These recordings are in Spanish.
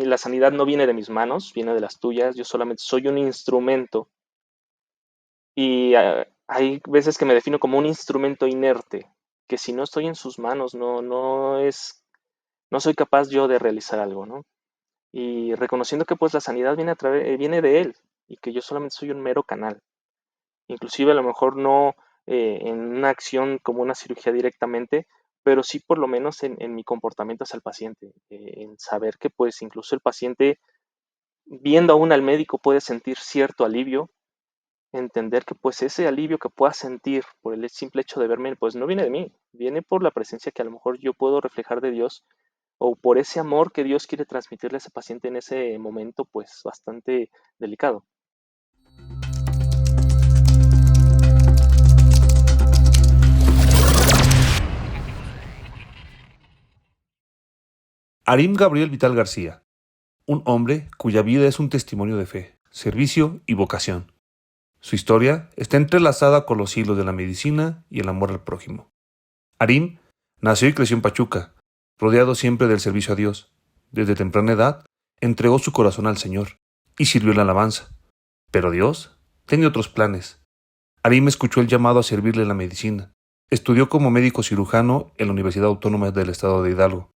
la sanidad no viene de mis manos, viene de las tuyas, yo solamente soy un instrumento y hay veces que me defino como un instrumento inerte, que si no estoy en sus manos no soy capaz yo de realizar algo, ¿no? Y reconociendo que pues la sanidad viene de él y que yo solamente soy un mero canal. Inclusive a lo mejor no en una acción como una cirugía directamente, pero sí por lo menos en mi comportamiento hacia el paciente, en saber que pues incluso el paciente viendo aún al médico puede sentir cierto alivio, entender que pues ese alivio que pueda sentir por el simple hecho de verme, pues no viene de mí, viene por la presencia que a lo mejor yo puedo reflejar de Dios o por ese amor que Dios quiere transmitirle a ese paciente en ese momento pues bastante delicado. Arim Gabriel Vital García, un hombre cuya vida es un testimonio de fe, servicio y vocación. Su historia está entrelazada con los hilos de la medicina y el amor al prójimo. Arim nació y creció en Pachuca, rodeado siempre del servicio a Dios. Desde temprana edad, entregó su corazón al Señor y sirvió en la alabanza. Pero Dios tenía otros planes. Arim escuchó el llamado a servirle en la medicina. Estudió como médico cirujano en la Universidad Autónoma del Estado de Hidalgo.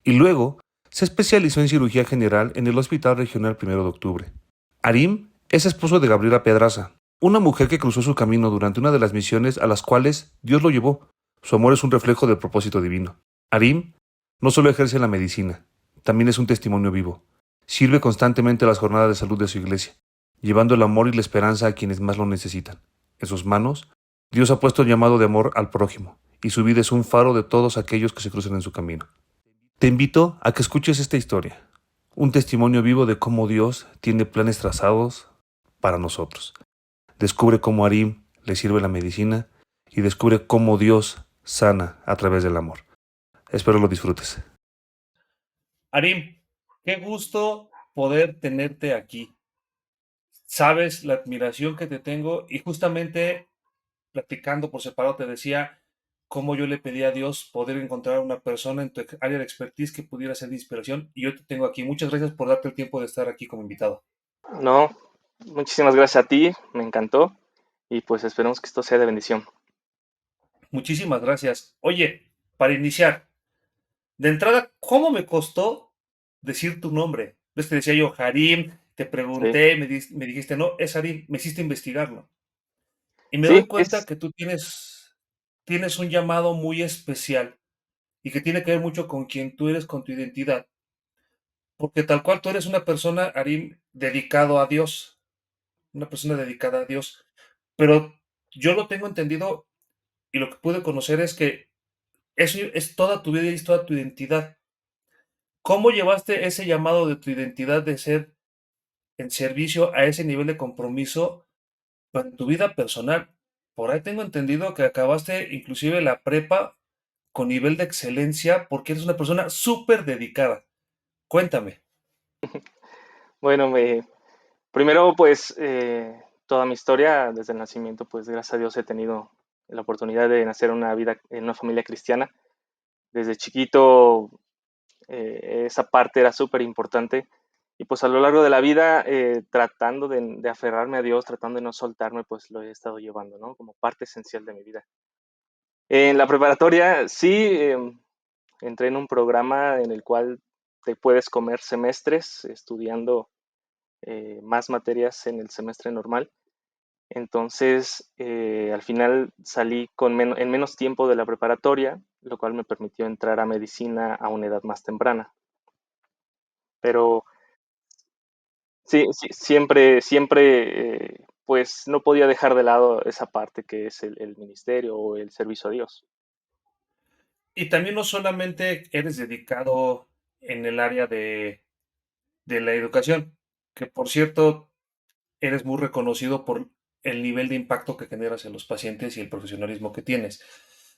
Y luego se especializó en cirugía general en el Hospital Regional 1 de Octubre. Arim es esposo de Gabriela Pedraza, una mujer que cruzó su camino durante una de las misiones a las cuales Dios lo llevó. Su amor es un reflejo del propósito divino. Arim no solo ejerce la medicina, también es un testimonio vivo. Sirve constantemente a las jornadas de salud de su iglesia, llevando el amor y la esperanza a quienes más lo necesitan. En sus manos, Dios ha puesto el llamado de amor al prójimo, y su vida es un faro de todos aquellos que se cruzan en su camino. Te invito a que escuches esta historia, un testimonio vivo de cómo Dios tiene planes trazados para nosotros. Descubre cómo Arim le sirve la medicina y descubre cómo Dios sana a través del amor. Espero lo disfrutes. Arim, qué gusto poder tenerte aquí. Sabes la admiración que te tengo y justamente platicando por separado te decía cómo yo le pedí a Dios poder encontrar una persona en tu área de expertise que pudiera ser de inspiración y yo te tengo aquí. Muchas gracias por darte el tiempo de estar aquí como invitado. No, muchísimas gracias a ti, me encantó y pues esperemos que esto sea de bendición. Muchísimas gracias. Oye, para iniciar, de entrada, ¿cómo me costó decir tu nombre? Ves que decía yo, Harim, te Sí, pregunté, me dijiste, no, es Harim, me hiciste investigarlo. Y me doy sí, cuenta que tú tienes un llamado muy especial y que tiene que ver mucho con quien tú eres, con tu identidad. Porque tal cual tú eres una persona, Harim, dedicado a Dios, una persona dedicada a Dios. Pero yo lo tengo entendido y lo que pude conocer es que eso es toda tu vida y es toda tu identidad. ¿Cómo llevaste ese llamado de tu identidad de ser en servicio a ese nivel de compromiso en tu vida personal? Por ahí tengo entendido que acabaste inclusive la prepa con nivel de excelencia porque eres una persona súper dedicada. Cuéntame. bueno, primero pues toda mi historia desde el nacimiento, pues gracias a Dios he tenido la oportunidad de nacer en una familia cristiana. Desde chiquito esa parte era súper importante y pues a lo largo de la vida tratando de aferrarme a Dios, tratando de no soltarme, pues lo he estado llevando, ¿no? Como parte esencial de mi vida. En la preparatoria sí entré en un programa en el cual te puedes comer semestres estudiando más materias en el semestre normal. Entonces, al final salí en menos tiempo de la preparatoria, lo cual me permitió entrar a medicina a una edad más temprana. Pero sí, sí, siempre, pues no podía dejar de lado esa parte que es el ministerio o el servicio a Dios. Y también no solamente eres dedicado en el área de la educación, que por cierto, eres muy reconocido por el nivel de impacto que generas en los pacientes y el profesionalismo que tienes,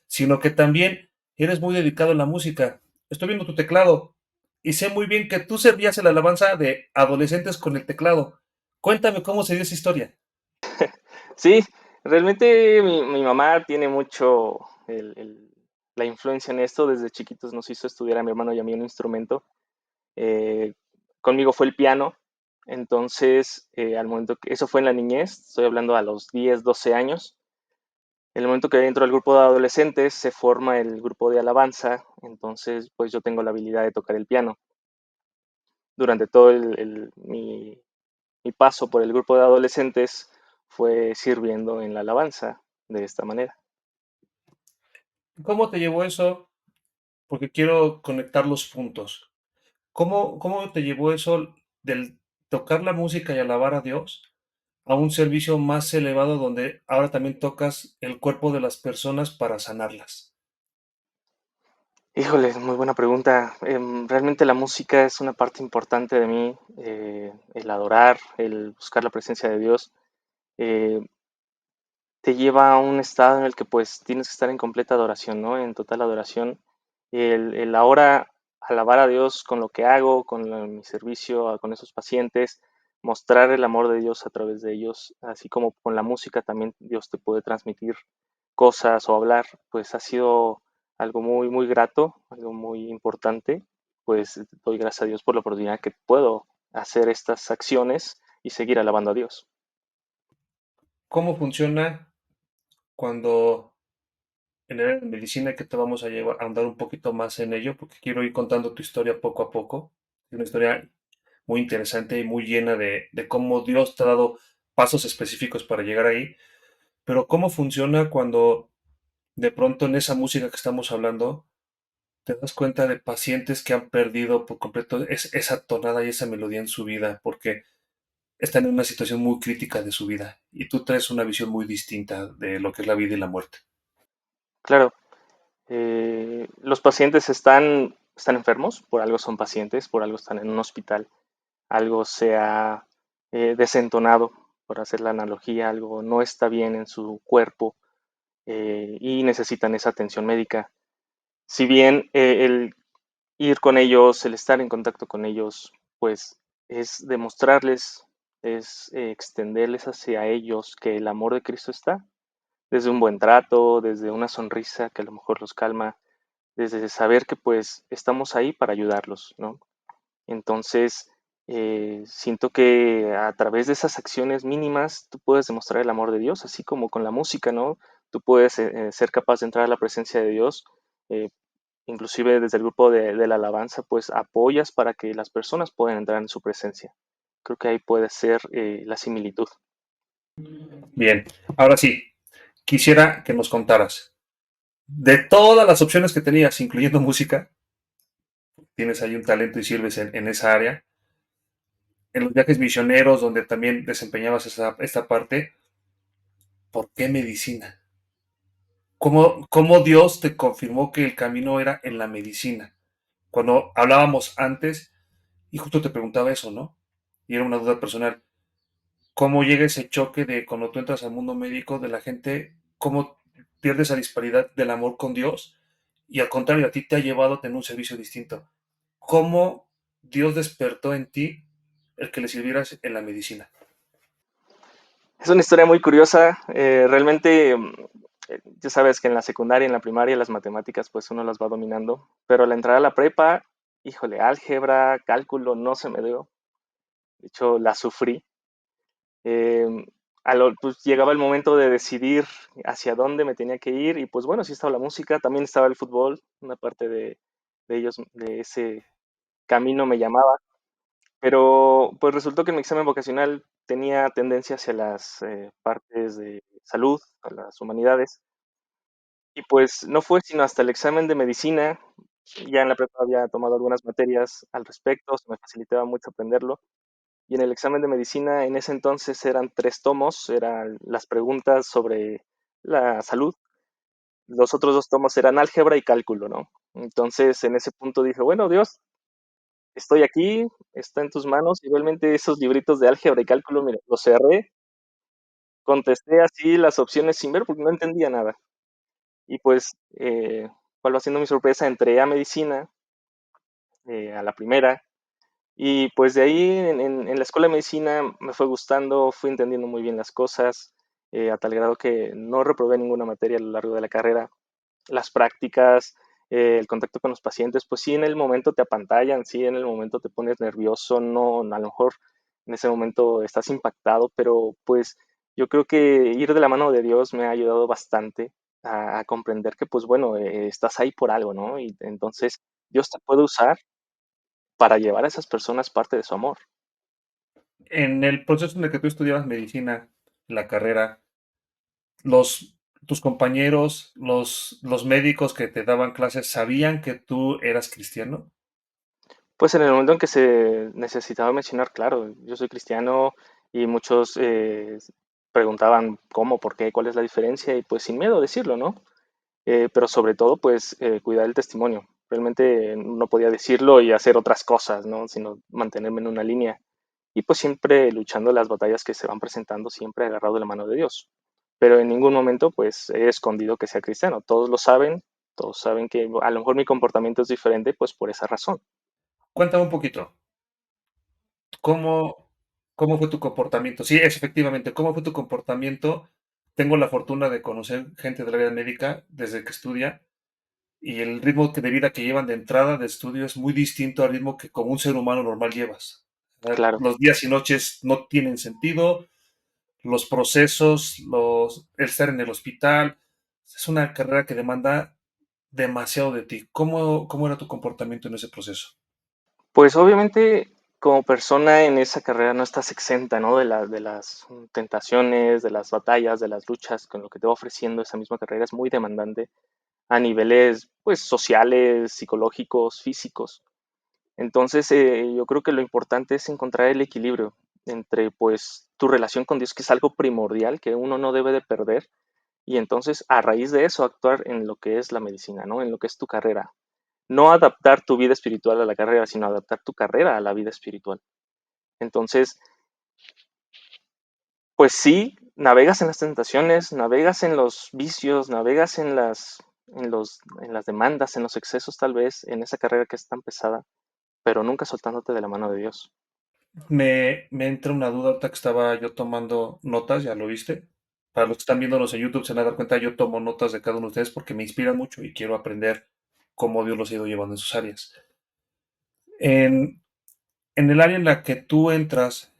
sino que también eres muy dedicado a la música. Estoy viendo tu teclado y sé muy bien que tú servías en la alabanza de adolescentes con el teclado. Cuéntame cómo se dio esa historia. Sí, realmente mi mamá tiene mucho la influencia en esto. Desde chiquitos nos hizo estudiar a mi hermano y a mí un instrumento. Eh, conmigo fue el piano. Entonces, al momento que eso fue en la niñez, estoy hablando a los 10, 12 años. En el momento que dentro del grupo de adolescentes se forma el grupo de alabanza, entonces pues yo tengo la habilidad de tocar el piano. Durante todo mi paso por el grupo de adolescentes fue sirviendo en la alabanza de esta manera. ¿Cómo te llevó eso? Porque quiero conectar los puntos. ¿Cómo te llevó eso del tocar la música y alabar a Dios a un servicio más elevado donde ahora también tocas el cuerpo de las personas para sanarlas? Híjole, muy buena pregunta. Realmente la música es una parte importante de mí, el adorar, el buscar la presencia de Dios. eh, Te lleva a un estado en el que pues tienes que estar en completa adoración, ¿no? En total adoración. El ahora alabar a Dios con lo que hago, con mi servicio, con esos pacientes, mostrar el amor de Dios a través de ellos, así como con la música también Dios te puede transmitir cosas o hablar, pues ha sido algo muy, muy grato, algo muy importante. Pues doy gracias a Dios por la oportunidad que puedo hacer estas acciones y seguir alabando a Dios. ¿Cómo funciona cuando en el área de medicina que te vamos a llevar a andar un poquito más en ello? Porque quiero ir contando tu historia poco a poco. Es una historia muy interesante y muy llena de cómo Dios te ha dado pasos específicos para llegar ahí. Pero ¿cómo funciona cuando de pronto en esa música que estamos hablando te das cuenta de pacientes que han perdido por completo esa tonada y esa melodía en su vida porque están en una situación muy crítica de su vida y tú traes una visión muy distinta de lo que es la vida y la muerte? Claro, los pacientes están enfermos, por algo son pacientes, por algo están en un hospital, algo se ha desentonado, por hacer la analogía, algo no está bien en su cuerpo, y necesitan esa atención médica. Si bien el ir con ellos, el estar en contacto con ellos, pues es demostrarles, es extenderles hacia ellos que el amor de Cristo está, desde un buen trato, desde una sonrisa que a lo mejor los calma, desde saber que pues estamos ahí para ayudarlos, ¿no? Entonces, siento que a través de esas acciones mínimas tú puedes demostrar el amor de Dios, así como con la música, ¿no? Tú puedes ser capaz de entrar a la presencia de Dios, eh, inclusive desde el grupo de la alabanza, pues apoyas para que las personas puedan entrar en su presencia. Creo que ahí puede ser la similitud. Bien, ahora sí, quisiera que nos contaras de todas las opciones que tenías, incluyendo música, tienes ahí un talento y sirves en esa área, en los viajes misioneros donde también desempeñabas esta parte, ¿por qué medicina? ¿Cómo Dios te confirmó que el camino era en la medicina? Cuando hablábamos antes, y justo te preguntaba eso, ¿no? Y era una duda personal. ¿Cómo llega ese choque de cuando tú entras al mundo médico de la gente, cómo pierde esa disparidad del amor con Dios? Y al contrario, a ti te ha llevado a tener un servicio distinto. ¿Cómo Dios despertó en ti el que le sirvieras en la medicina? Es una historia muy curiosa. Realmente, ya sabes que en la secundaria, en la primaria, las matemáticas, pues uno las va dominando. Pero al entrar a la prepa, híjole, álgebra, cálculo, no se me dio. De hecho, la sufrí. Eh, pues llegaba el momento de decidir hacia dónde me tenía que ir. Y pues bueno, sí estaba la música, también estaba el fútbol. Una parte de ellos, de ese camino me llamaba. Pero pues resultó que mi examen vocacional tenía tendencia hacia las partes de salud, a las humanidades, y pues no fue sino hasta el examen de medicina, ya en la prepa había tomado algunas materias al respecto, se me facilitaba mucho aprenderlo, y en el examen de medicina en ese entonces eran 3 tomos, eran las preguntas sobre la salud, los otros 2 tomos eran álgebra y cálculo, ¿no? Entonces en ese punto dije, bueno, Dios, estoy aquí, está en tus manos. Y realmente esos libritos de álgebra y cálculo, mira, los cerré, contesté así las opciones sin ver porque no entendía nada. Y pues, cuál va siendo mi sorpresa, entré a medicina, a la primera, y pues de ahí en la escuela de medicina me fue gustando, fui entendiendo muy bien las cosas, a tal grado que no reprobé ninguna materia a lo largo de la carrera. Las prácticas, el contacto con los pacientes, pues sí, en el momento te apantallan, sí, en el momento te pones nervioso, no, a lo mejor en ese momento estás impactado, pero pues yo creo que ir de la mano de Dios me ha ayudado bastante a comprender que, pues bueno, estás ahí por algo, ¿no? Y entonces Dios te puede usar para llevar a esas personas parte de su amor. En el proceso en el que tú estudiabas medicina, la carrera, los, tus compañeros, los médicos que te daban clases, ¿sabían que tú eras cristiano? Pues en el momento en que se necesitaba mencionar, claro, yo soy cristiano y muchos preguntaban cómo, por qué, cuál es la diferencia y pues sin miedo a decirlo, ¿no? Pero sobre todo pues cuidar el testimonio. Realmente no podía decirlo y hacer otras cosas, ¿no? Sino mantenerme en una línea y pues siempre luchando las batallas que se van presentando, siempre agarrado de la mano de Dios. Pero en ningún momento pues he escondido que sea cristiano. Todos lo saben, todos saben que a lo mejor mi comportamiento es diferente pues por esa razón. Cuéntame un poquito, ¿cómo, cómo fue tu comportamiento? Sí, es efectivamente, ¿cómo fue tu comportamiento? Tengo la fortuna de conocer gente del área médica desde que estudia y el ritmo de vida que llevan de entrada de estudio es muy distinto al ritmo que como un ser humano normal llevas. Claro. Los días y noches no tienen sentido, los procesos, el estar en el hospital, es una carrera que demanda demasiado de ti. ¿Cómo era tu comportamiento en ese proceso? Pues obviamente como persona en esa carrera no estás exenta, ¿no? De las tentaciones, de las batallas, de las luchas, con lo que te va ofreciendo esa misma carrera es muy demandante a niveles pues sociales, psicológicos, físicos. Entonces yo creo que lo importante es encontrar el equilibrio entre pues tu relación con Dios, que es algo primordial que uno no debe de perder, y entonces a raíz de eso actuar en lo que es la medicina, ¿no? En lo que es tu carrera, no adaptar tu vida espiritual a la carrera, sino adaptar tu carrera a la vida espiritual. Entonces, pues sí, navegas en las tentaciones, navegas en los vicios, navegas en las demandas, en los excesos tal vez, en esa carrera que es tan pesada, pero nunca soltándote de la mano de Dios. Me entra una duda ahorita que estaba yo tomando notas, ya lo viste. Para los que están viéndonos en YouTube se van a dar cuenta, yo tomo notas de cada uno de ustedes porque me inspiran mucho y quiero aprender cómo Dios los ha ido llevando en sus áreas. En, en el área en la que tú entras,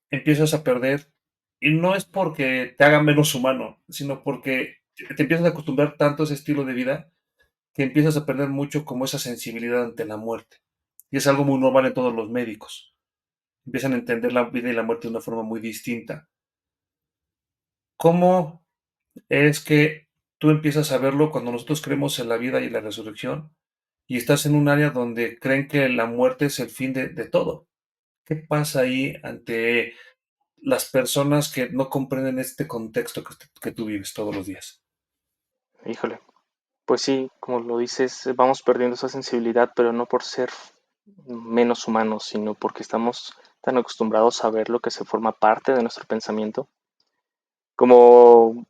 empiezas a perder, y no es porque te haga menos humano, sino porque te empiezas a acostumbrar tanto a ese estilo de vida que empiezas a perder mucho como esa sensibilidad ante la muerte. Y es algo muy normal en todos los médicos. Empiezan a entender la vida y la muerte de una forma muy distinta. ¿Cómo es que tú empiezas a verlo cuando nosotros creemos en la vida y la resurrección y estás en un área donde creen que la muerte es el fin de todo? ¿Qué pasa ahí ante las personas que no comprenden este contexto que tú vives todos los días? Híjole, pues sí, como lo dices, vamos perdiendo esa sensibilidad, pero no por ser menos humanos, sino porque estamos tan acostumbrados a ver lo que se forma parte de nuestro pensamiento. Como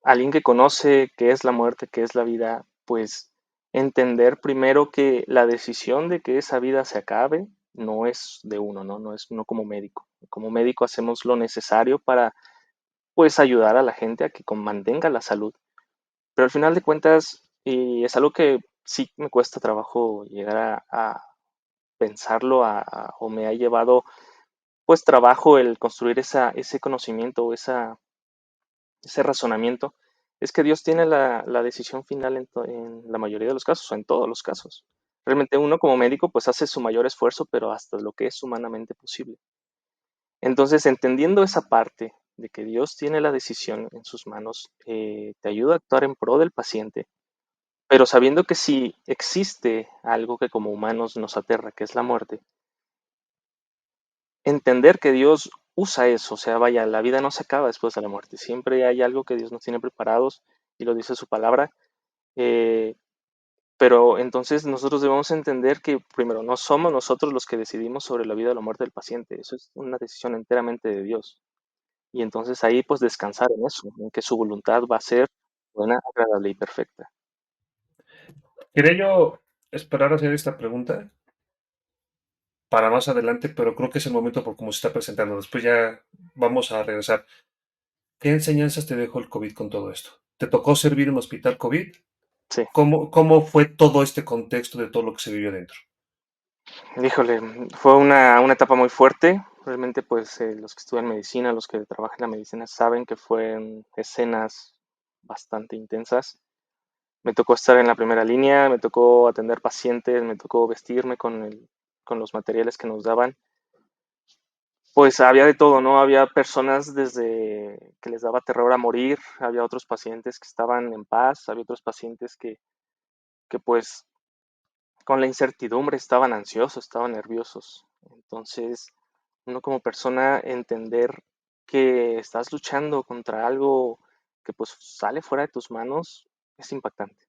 alguien que conoce qué es la muerte, qué es la vida, pues entender primero que la decisión de que esa vida se acabe no es de uno, ¿no? No es uno como médico. Como médico hacemos lo necesario para pues ayudar a la gente a que mantenga la salud. Pero al final de cuentas, y es algo que sí me cuesta trabajo llegar a pensarlo o me ha llevado pues trabajo el construir ese conocimiento, ese razonamiento, es que Dios tiene la decisión final en la mayoría de los casos, o en todos los casos. Realmente uno como médico pues hace su mayor esfuerzo, pero hasta lo que es humanamente posible. Entonces, entendiendo esa parte de que Dios tiene la decisión en sus manos, te ayuda a actuar en pro del paciente, pero sabiendo que si existe algo que como humanos nos aterra, que es la muerte, entender que Dios usa eso, o sea, vaya, la vida no se acaba después de la muerte, siempre hay algo que Dios nos tiene preparados y lo dice su palabra, eh, pero entonces nosotros debemos entender que primero no somos nosotros los que decidimos sobre la vida o la muerte del paciente, eso es una decisión enteramente de Dios. Y entonces ahí pues descansar en eso, en que su voluntad va a ser buena, agradable y perfecta. Quería yo esperar a hacer esta pregunta para más adelante, pero creo que es el momento por cómo se está presentando. Después ya vamos a regresar. ¿Qué enseñanzas te dejó el COVID con todo esto? ¿Te tocó servir en un hospital COVID? Sí, ¿Cómo fue todo este contexto de todo lo que se vivió dentro? híjole, fue una etapa muy fuerte. Realmente, pues los que estudian medicina, los que trabajan en la medicina saben que fueron escenas bastante intensas. Me tocó estar en la primera línea, me tocó atender pacientes, me tocó vestirme con los materiales que nos daban. Pues había de todo, ¿no? Había personas desde que les daba terror a morir, había otros pacientes que estaban en paz, había otros pacientes que pues con la incertidumbre estaban ansiosos, estaban nerviosos. Entonces, uno como persona entender que estás luchando contra algo que pues sale fuera de tus manos es impactante.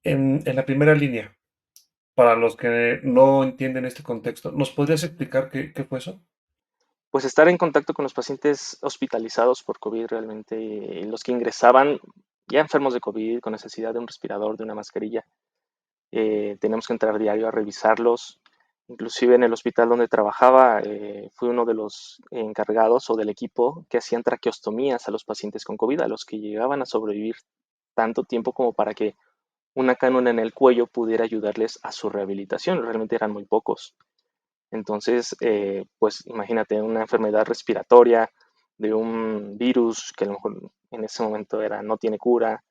En la primera línea, para los que no entienden este contexto, ¿nos podrías explicar qué fue eso? Pues estar en contacto con los pacientes hospitalizados por COVID realmente, los que ingresaban ya enfermos de COVID, con necesidad de un respirador, de una mascarilla, tenemos que entrar diario a revisarlos. Inclusive en el hospital donde trabajaba, fui uno de los encargados o del equipo que hacían traqueostomías a los pacientes con COVID, a los que llegaban a sobrevivir tanto tiempo como para que una cánula en el cuello pudiera ayudarles a su rehabilitación. Realmente eran muy pocos. Entonces, pues imagínate una enfermedad respiratoria de un virus que a lo mejor en ese momento era, no tiene cura.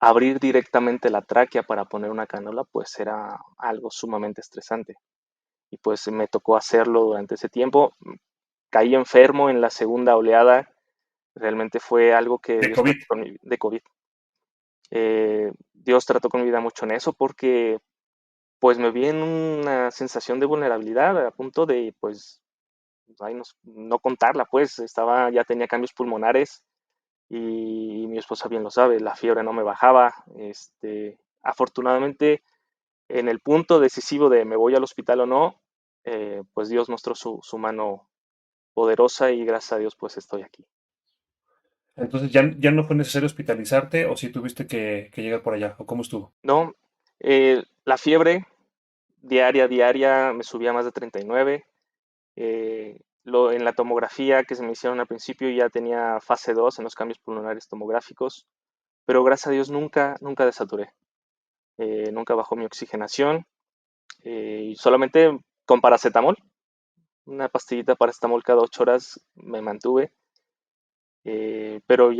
Abrir directamente la tráquea para poner una cánula, pues era algo sumamente estresante. Y pues me tocó hacerlo durante ese tiempo. Caí enfermo en la segunda oleada. Realmente fue algo que De Dios COVID. trató de COVID. Dios trató con mi vida mucho en eso porque pues me vi en una sensación de vulnerabilidad a punto de pues ay, no contarla, pues estaba, ya tenía cambios pulmonares y mi esposa bien lo sabe, la fiebre no me bajaba. Afortunadamente, en el punto decisivo de me voy al hospital o no, pues Dios mostró su mano poderosa y gracias a Dios pues estoy aquí. Entonces ya no fue necesario hospitalizarte o si tuviste que llegar por allá, o cómo estuvo. No, la fiebre diaria me subía a más de 39. En la tomografía que se me hicieron al principio ya tenía fase 2 en los cambios pulmonares tomográficos, pero gracias a Dios nunca desaturé, nunca bajó mi oxigenación y solamente con paracetamol, una pastillita paracetamol cada 8 horas me mantuve, pero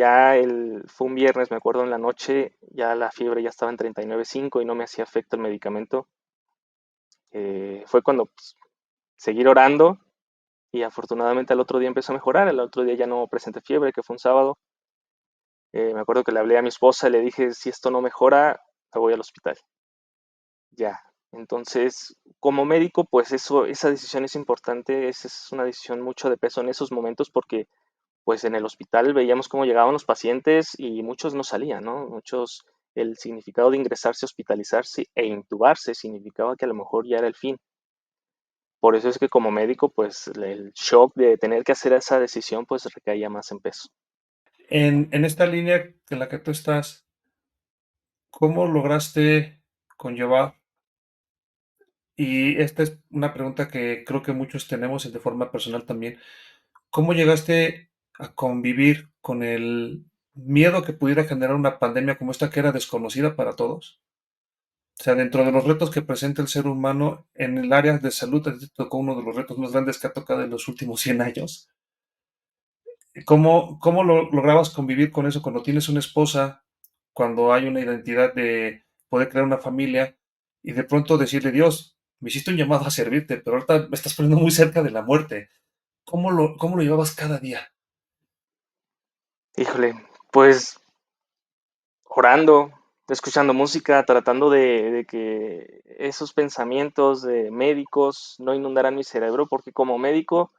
fue un viernes, me acuerdo en la noche, ya la fiebre ya estaba en 39,5 y no me hacía efecto el medicamento. Fue cuando pues, seguir orando y afortunadamente al otro día empezó a mejorar, el otro día ya no presenté fiebre, que fue un sábado. Me acuerdo que le hablé a mi esposa y le dije, si esto no mejora, me voy al hospital. Ya. Entonces, como médico, pues esa decisión es importante, esa es una decisión mucho de peso en esos momentos porque pues en el hospital veíamos cómo llegaban los pacientes y muchos no salían, ¿no? Muchos, el significado de ingresarse, hospitalizarse e intubarse significaba que a lo mejor ya era el fin. Por eso es que como médico, pues el shock de tener que hacer esa decisión, pues recaía más en peso. En esta línea en la que tú estás, ¿cómo lograste conllevar? Y esta es una pregunta que creo que muchos tenemos y de forma personal también. ¿Cómo llegaste a convivir con el miedo que pudiera generar una pandemia como esta que era desconocida para todos? O sea, dentro de los retos que presenta el ser humano en el área de salud, a ti te tocó uno de los retos más grandes que ha tocado en los últimos 100 años. ¿Cómo lograbas convivir con eso cuando tienes una esposa, cuando hay una identidad de poder crear una familia y de pronto decirle, Dios, me hiciste un llamado a servirte, pero ahorita me estás poniendo muy cerca de la muerte? ¿Cómo lo llevabas cada día? Híjole, pues orando, escuchando música, tratando de que esos pensamientos de médicos no inundaran mi cerebro, porque como médico,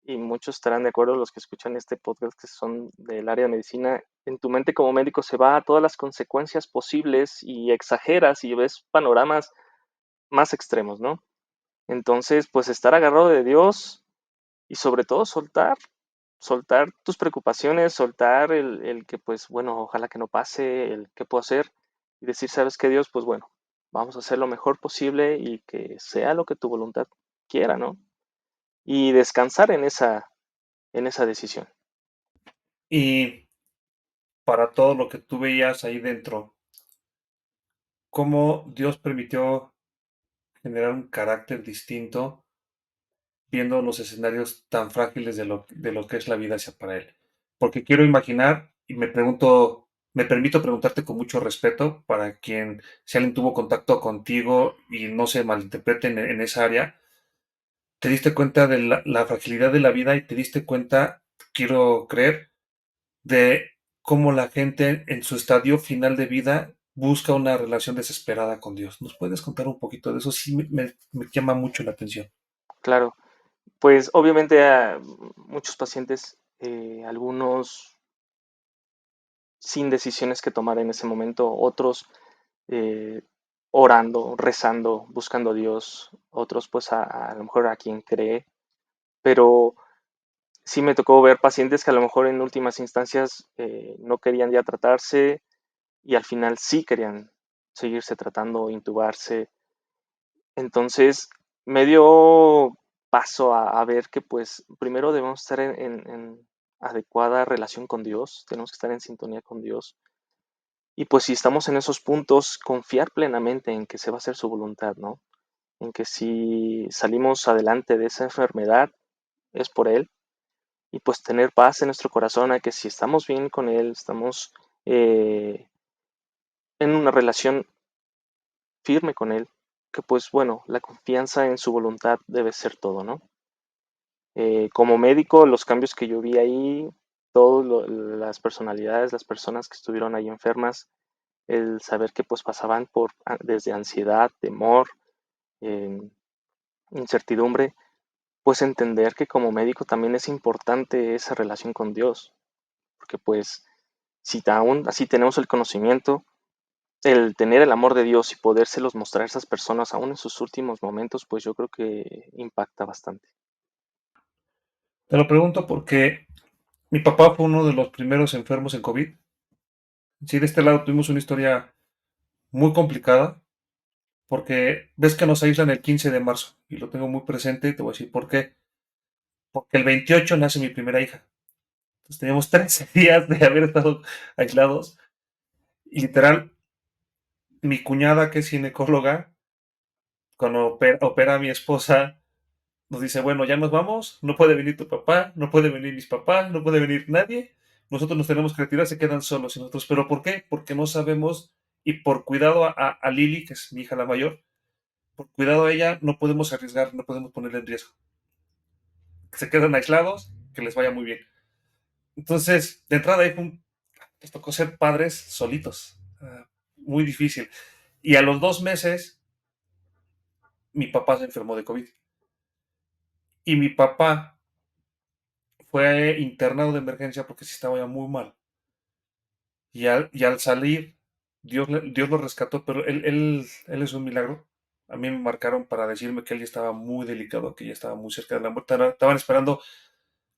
y muchos estarán de acuerdo los que escuchan este podcast que son del área de medicina, en tu mente como médico se va a todas las consecuencias posibles y exageras y ves panoramas más extremos, ¿no? Entonces, pues estar agarrado de Dios y sobre todo soltar tus preocupaciones, soltar el que pues bueno, ojalá que no pase, el qué puedo hacer y decir, ¿sabes qué, Dios? Pues bueno, vamos a hacer lo mejor posible y que sea lo que tu voluntad quiera, ¿no? Y descansar en esa decisión. Y para todo lo que tú veías ahí dentro. cómo Dios permitió generar un carácter distinto viendo los escenarios tan frágiles de lo que es la vida hacia para él. Porque quiero imaginar y me pregunto, me permito preguntarte con mucho respeto para quien, si alguien tuvo contacto contigo y no se malinterprete en esa área, te diste cuenta de la fragilidad de la vida y te diste cuenta, quiero creer, de cómo la gente en su estadio final de vida busca una relación desesperada con Dios. ¿Nos puedes contar un poquito de eso? Sí, me llama mucho la atención. Claro, pues obviamente a muchos pacientes, algunos sin decisiones que tomar en ese momento, otros eh, orando, rezando, buscando a Dios, otros pues a lo mejor a quien cree, pero sí me tocó ver pacientes que a lo mejor en últimas instancias no querían ya tratarse y al final sí querían seguirse tratando, intubarse. Entonces me dio paso a ver que pues primero debemos estar en adecuada relación con Dios, tenemos que estar en sintonía con Dios. Y pues si estamos en esos puntos, confiar plenamente en que se va a hacer su voluntad, ¿no? En que si salimos adelante de esa enfermedad es por Él y pues tener paz en nuestro corazón a que si estamos bien con Él, estamos en una relación firme con Él, que pues bueno, la confianza en su voluntad debe ser todo, ¿no? Como médico, los cambios que yo vi ahí, todas las personalidades, las personas que estuvieron ahí enfermas, el saber que pues pasaban por desde ansiedad, temor, eh, incertidumbre, pues entender que como médico también es importante esa relación con Dios, porque pues si aún así tenemos el conocimiento, el tener el amor de Dios y podérselos mostrar a esas personas aún en sus últimos momentos, pues yo creo que impacta bastante. Te lo pregunto porque mi papá fue uno de los primeros enfermos en COVID. Sí, de este lado tuvimos una historia muy complicada porque ves que nos aíslan el 15 de marzo y lo tengo muy presente y te voy a decir por qué. Porque el 28 nace mi primera hija. Entonces teníamos 13 días de haber estado aislados y literal, mi cuñada que es ginecóloga, cuando opera a mi esposa, nos dice, bueno, ya nos vamos, no puede venir tu papá, no puede venir mis papás, no puede venir nadie, nosotros nos tenemos que retirar, se quedan solos y nosotros, ¿pero por qué? Porque no sabemos y por cuidado a Lili, que es mi hija la mayor, por cuidado a ella no podemos arriesgar, no podemos ponerle en riesgo. Que se quedan aislados, que les vaya muy bien. Entonces, de entrada ahí les tocó ser padres solitos, muy difícil. Y a los 2 meses, mi papá se enfermó de COVID. Y mi papá fue internado de emergencia porque sí estaba ya muy mal. Y al salir, Dios lo rescató, pero él es un milagro. A mí me marcaron para decirme que él ya estaba muy delicado, que ya estaba muy cerca de la muerte. Estaban esperando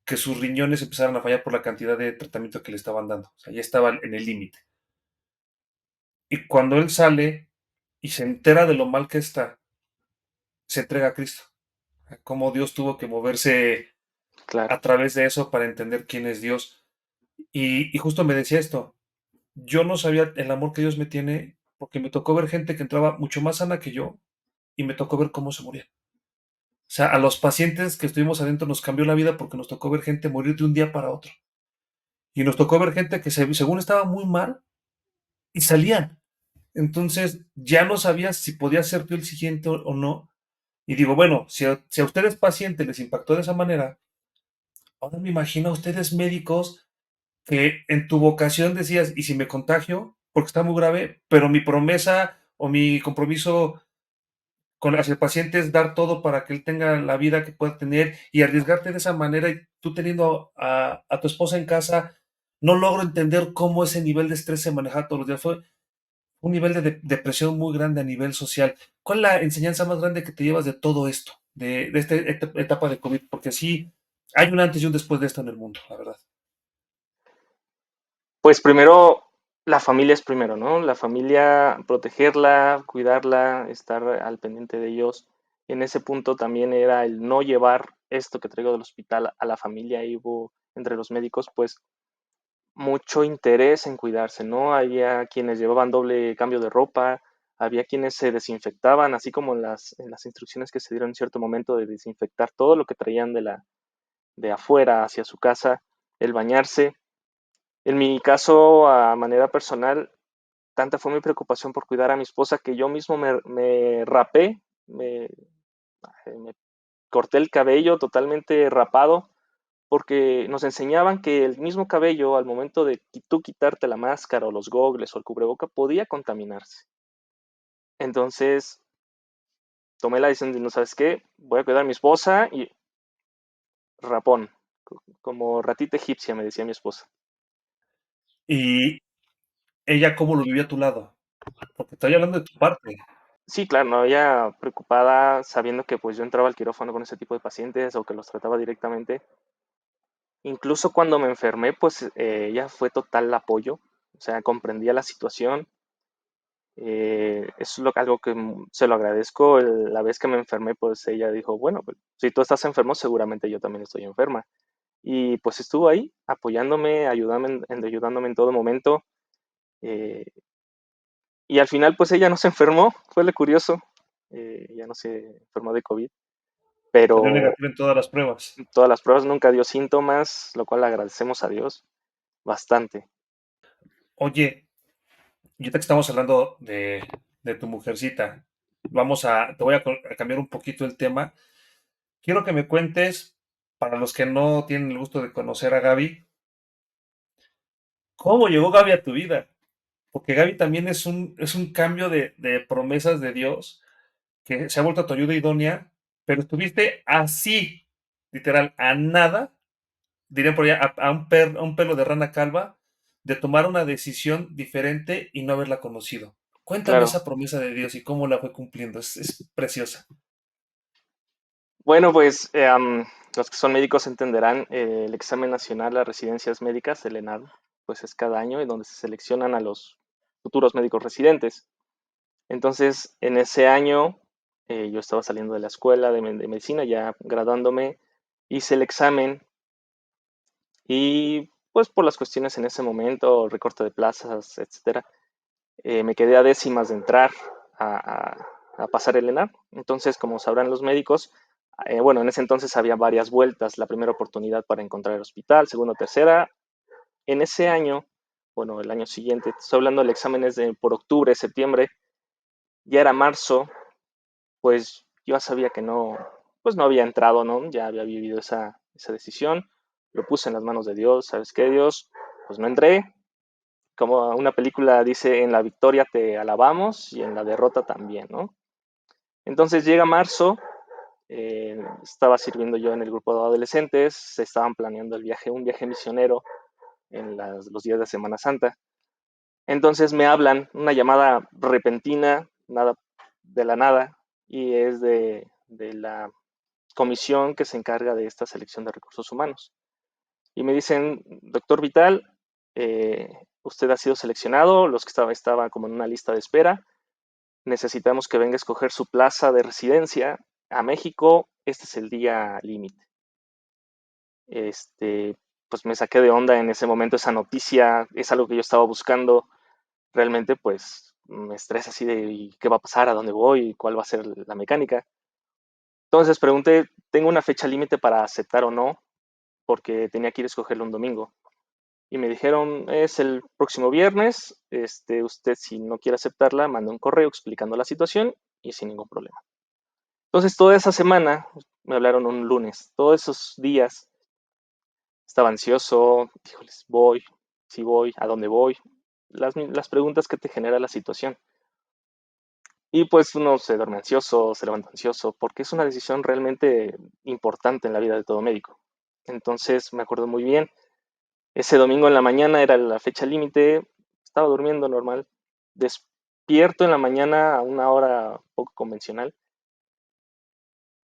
que sus riñones empezaran a fallar por la cantidad de tratamiento que le estaban dando. O sea, ya estaba en el límite. Y cuando él sale y se entera de lo mal que está, se entrega a Cristo. Cómo Dios tuvo que moverse Claro, a través de eso para entender quién es Dios. Y justo me decía esto, yo no sabía el amor que Dios me tiene porque me tocó ver gente que entraba mucho más sana que yo y me tocó ver cómo se moría. O sea, a los pacientes que estuvimos adentro nos cambió la vida porque nos tocó ver gente morir de un día para otro. Y nos tocó ver gente que según estaba muy mal y salían. Entonces ya no sabías si podía ser tú el siguiente o no. Y digo, bueno, si a ustedes pacientes les impactó de esa manera, ahora me imagino a ustedes médicos que en tu vocación decías, ¿y si me contagio? Porque está muy grave, pero mi promesa o mi compromiso con hacia el paciente es dar todo para que él tenga la vida que pueda tener y arriesgarte de esa manera y tú teniendo a tu esposa en casa, no logro entender cómo ese nivel de estrés se maneja todos los días. Fue un nivel de depresión muy grande a nivel social. ¿Cuál es la enseñanza más grande que te llevas de todo esto, de esta etapa de COVID? Porque sí, hay un antes y un después de esto en el mundo, la verdad. pues primero la familia es primero, ¿no? La familia, protegerla, cuidarla, estar al pendiente de ellos. En ese punto también era el no llevar esto que traigo del hospital a la familia. Y hubo entre los médicos, pues, mucho interés en cuidarse, ¿no? Había quienes llevaban doble cambio de ropa, había quienes se desinfectaban, así como en las instrucciones que se dieron en cierto momento de desinfectar todo lo que traían de afuera hacia su casa, el bañarse. En mi caso, a manera personal, tanta fue mi preocupación por cuidar a mi esposa que yo mismo me rapé, me corté el cabello totalmente rapado, porque nos enseñaban que el mismo cabello, al momento de tú quitarte la máscara o los gogles o el cubreboca, podía contaminarse. Entonces, tomé la decisión de, no sabes qué, voy a cuidar a mi esposa y rapón, como ratita egipcia, me decía mi esposa. ¿Y ella cómo lo vivió a tu lado? Porque estoy hablando de tu parte. Sí, claro, no había preocupada sabiendo que pues yo entraba al quirófano con ese tipo de pacientes o que los trataba directamente. Incluso cuando me enfermé, pues ella fue total apoyo, o sea, comprendía la situación. Eso es algo que se lo agradezco. La vez que me enfermé, pues ella dijo, bueno, pues, si tú estás enfermo, seguramente yo también estoy enferma. Y pues estuvo ahí apoyándome, ayudándome en todo momento. eh, y al final, pues ella no se enfermó, fue lo curioso. Ella no se enfermó de COVID, Salió pero negativo en todas las pruebas. todas las pruebas nunca dio síntomas, lo cual agradecemos a Dios bastante. Oye, ya que estamos hablando de tu mujercita, te voy a cambiar un poquito el tema. Quiero que me cuentes, para los que no tienen el gusto de conocer a Gaby, ¿cómo llegó Gaby a tu vida? Porque Gaby también es un cambio de promesas de Dios que se ha vuelto a tu ayuda idónea, pero estuviste así, literal, a nada, diría por allá, a un pelo de rana calva, de tomar una decisión diferente y no haberla conocido. Cuéntame Claro. esa promesa de Dios y cómo la fue cumpliendo. Es preciosa. Bueno, pues los que son médicos entenderán, el examen nacional a residencias médicas, el ENAR, pues es cada año en donde se seleccionan a los futuros médicos residentes. Entonces, en ese año yo estaba saliendo de la escuela de medicina, ya graduándome, hice el examen y pues por las cuestiones en ese momento, recorte de plazas, etcétera, me quedé a décimas de entrar a pasar el ENAR. Entonces, como sabrán los médicos, bueno, en ese entonces había varias vueltas, la primera oportunidad para encontrar el hospital, segunda, tercera. En ese año, bueno, el año siguiente, estoy hablando del examen es por octubre, septiembre, ya era marzo, pues yo sabía que no, pues no había entrado, ¿no? Ya había vivido esa decisión, lo puse en las manos de Dios, ¿sabes qué, Dios? Pues no entré, como una película dice, en la victoria te alabamos y en la derrota también, ¿no? Entonces llega marzo, estaba sirviendo yo en el grupo de adolescentes, se estaban planeando el viaje, un viaje misionero en los días de Semana Santa. Entonces me hablan, una llamada repentina, nada de la nada, y es de la comisión que se encarga de esta selección de recursos humanos. Y me dicen, doctor Vital, usted ha sido seleccionado, los que estaban como en una lista de espera, necesitamos que venga a escoger su plaza de residencia a México, este es el día límite. Este, pues me saqué de onda en ese momento esa noticia, es algo que yo estaba buscando, realmente pues me estresa así de ¿y qué va a pasar? ¿A dónde voy? ¿Cuál va a ser la mecánica? Entonces pregunté, ¿tengo una fecha límite para aceptar o no? Porque tenía que ir a escogerlo un domingo. Y me dijeron, es el próximo viernes, usted si no quiere aceptarla, manda un correo explicando la situación y sin ningún problema. Entonces toda esa semana, me hablaron un lunes, todos esos días estaba ansioso, híjoles, voy, si voy, a dónde voy, las preguntas que te genera la situación. Y pues uno se duerme ansioso, se levanta ansioso, porque es una decisión realmente importante en la vida de todo médico. Entonces me acuerdo muy bien, ese domingo en la mañana era la fecha límite, estaba durmiendo normal, despierto en la mañana a una hora poco convencional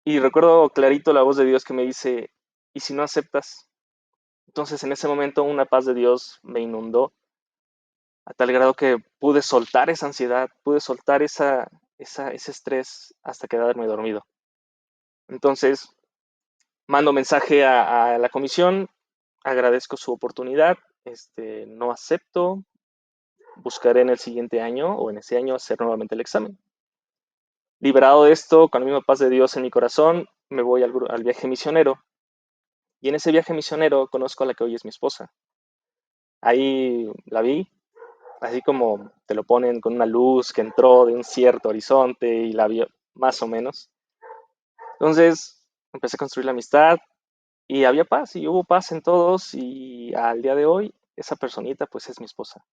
y recuerdo clarito la voz de Dios que me dice, ¿y si no aceptas? Entonces en ese momento una paz de Dios me inundó a tal grado que pude soltar esa ansiedad, pude soltar ese estrés hasta quedarme dormido. Entonces mando mensaje a la comisión, agradezco su oportunidad, no acepto, buscaré en el siguiente año o en ese año hacer nuevamente el examen. Liberado de esto, con la misma paz de Dios en mi corazón, me voy al viaje misionero. Y en ese viaje misionero conozco a la que hoy es mi esposa. Ahí la vi, así como te lo ponen con una luz que entró de un cierto horizonte y la vio más o menos. Entonces empecé a construir la amistad y había paz y hubo paz en todos y al día de hoy esa personita pues es mi esposa,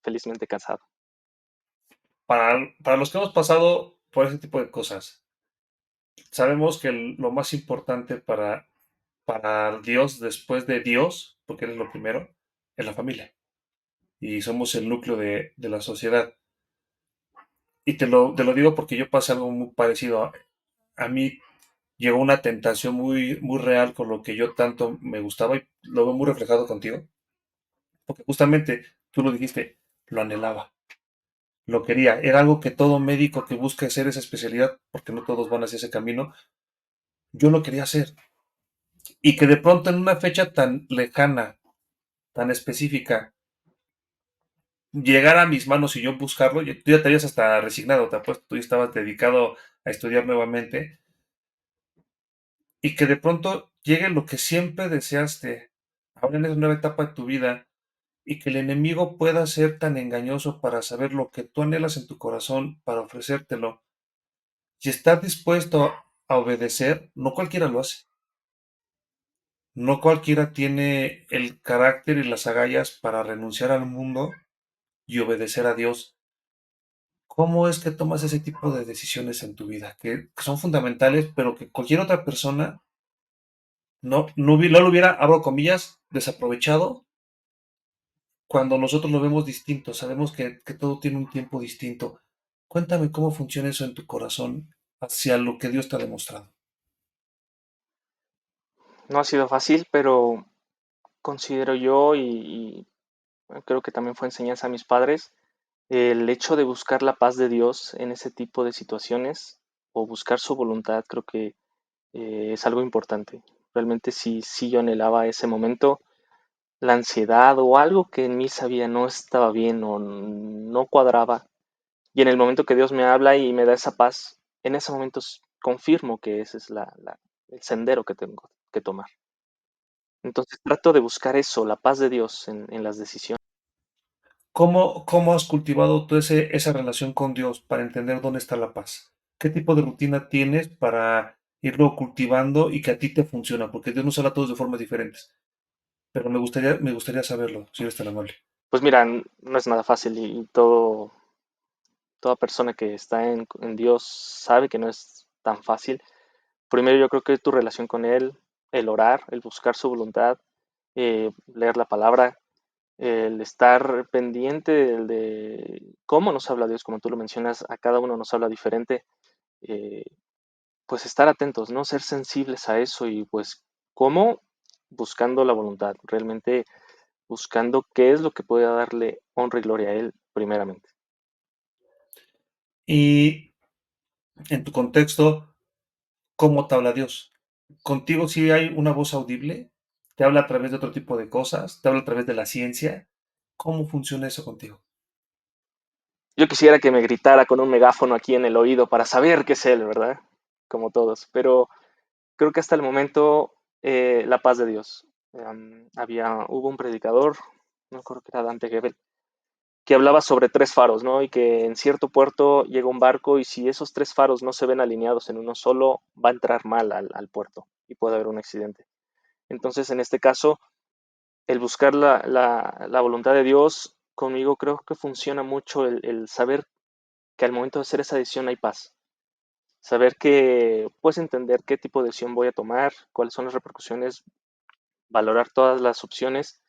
felizmente casado. Para los que hemos pasado por ese tipo de cosas, sabemos que lo más importante para Dios, después de Dios, porque Él es lo primero, es la familia. Y somos el núcleo de la sociedad. Y te lo digo porque yo pasé algo muy parecido. A mí llegó una tentación muy real con lo que yo tanto me gustaba y lo veo muy reflejado contigo. Porque justamente tú lo dijiste, lo anhelaba, lo quería. Era algo que todo médico que busca hacer esa especialidad, porque no todos van hacia ese camino, yo lo quería hacer. Y que de pronto en una fecha tan lejana, tan específica, llegara a mis manos y yo buscarlo, tú ya te habías hasta resignado, te apuesto, tú ya estabas dedicado a estudiar nuevamente, y que de pronto llegue lo que siempre deseaste, ahora en esa nueva etapa de tu vida, y que el enemigo pueda ser tan engañoso para saber lo que tú anhelas en tu corazón, para ofrecértelo, y estar dispuesto a obedecer, no cualquiera lo hace. No cualquiera tiene el carácter y las agallas para renunciar al mundo y obedecer a Dios. ¿Cómo es que tomas ese tipo de decisiones en tu vida? Que son fundamentales, pero que cualquier otra persona no lo hubiera, abro comillas, desaprovechado cuando nosotros lo vemos distinto. Sabemos que todo tiene un tiempo distinto. Cuéntame cómo funciona eso en tu corazón hacia lo que Dios te ha demostrado. No ha sido fácil, pero considero yo y creo que también fue enseñanza a mis padres, el hecho de buscar la paz de Dios en ese tipo de situaciones o buscar su voluntad, creo que es algo importante. Realmente sí yo anhelaba ese momento, la ansiedad o algo que en mí sabía no estaba bien o no cuadraba. Y en el momento que Dios me habla y me da esa paz, en ese momento confirmo que ese es el sendero que tengo que tomar. Entonces trato de buscar eso, la paz de Dios en las decisiones. ¿Cómo has cultivado tú esa relación con Dios para entender dónde está la paz? ¿Qué tipo de rutina tienes para irlo cultivando y que a ti te funciona? Porque Dios nos habla a todos de formas diferentes. Pero me gustaría saberlo, si eres tan amable. Pues mira, no es nada fácil y toda persona que está en Dios sabe que no es tan fácil. Primero yo creo que tu relación con Él, el orar, el buscar su voluntad, leer la palabra, el estar pendiente de cómo nos habla Dios, como tú lo mencionas, a cada uno nos habla diferente, eh, pues estar atentos, ¿no? Ser sensibles a eso y pues cómo buscando la voluntad, realmente buscando qué es lo que puede darle honra y gloria a Él primeramente. Y en tu contexto, ¿cómo te habla Dios? ¿Contigo sí hay una voz audible? ¿Te habla a través de otro tipo de cosas? ¿Te habla a través de la ciencia? ¿Cómo funciona eso contigo? Yo quisiera que me gritara con un megáfono aquí en el oído para saber que es Él, ¿verdad? Como todos, pero creo que hasta el momento la paz de Dios. Hubo un predicador, no me acuerdo que era Dante Gebel, que hablaba sobre tres faros, ¿no? Y que en cierto puerto llega un barco y si esos tres faros no se ven alineados en uno solo, va a entrar mal al puerto y puede haber un accidente. Entonces, en este caso, el buscar la voluntad de Dios, conmigo creo que funciona mucho el saber que al momento de hacer esa decisión hay paz. Saber que puedes entender qué tipo de decisión voy a tomar, cuáles son las repercusiones, valorar todas las opciones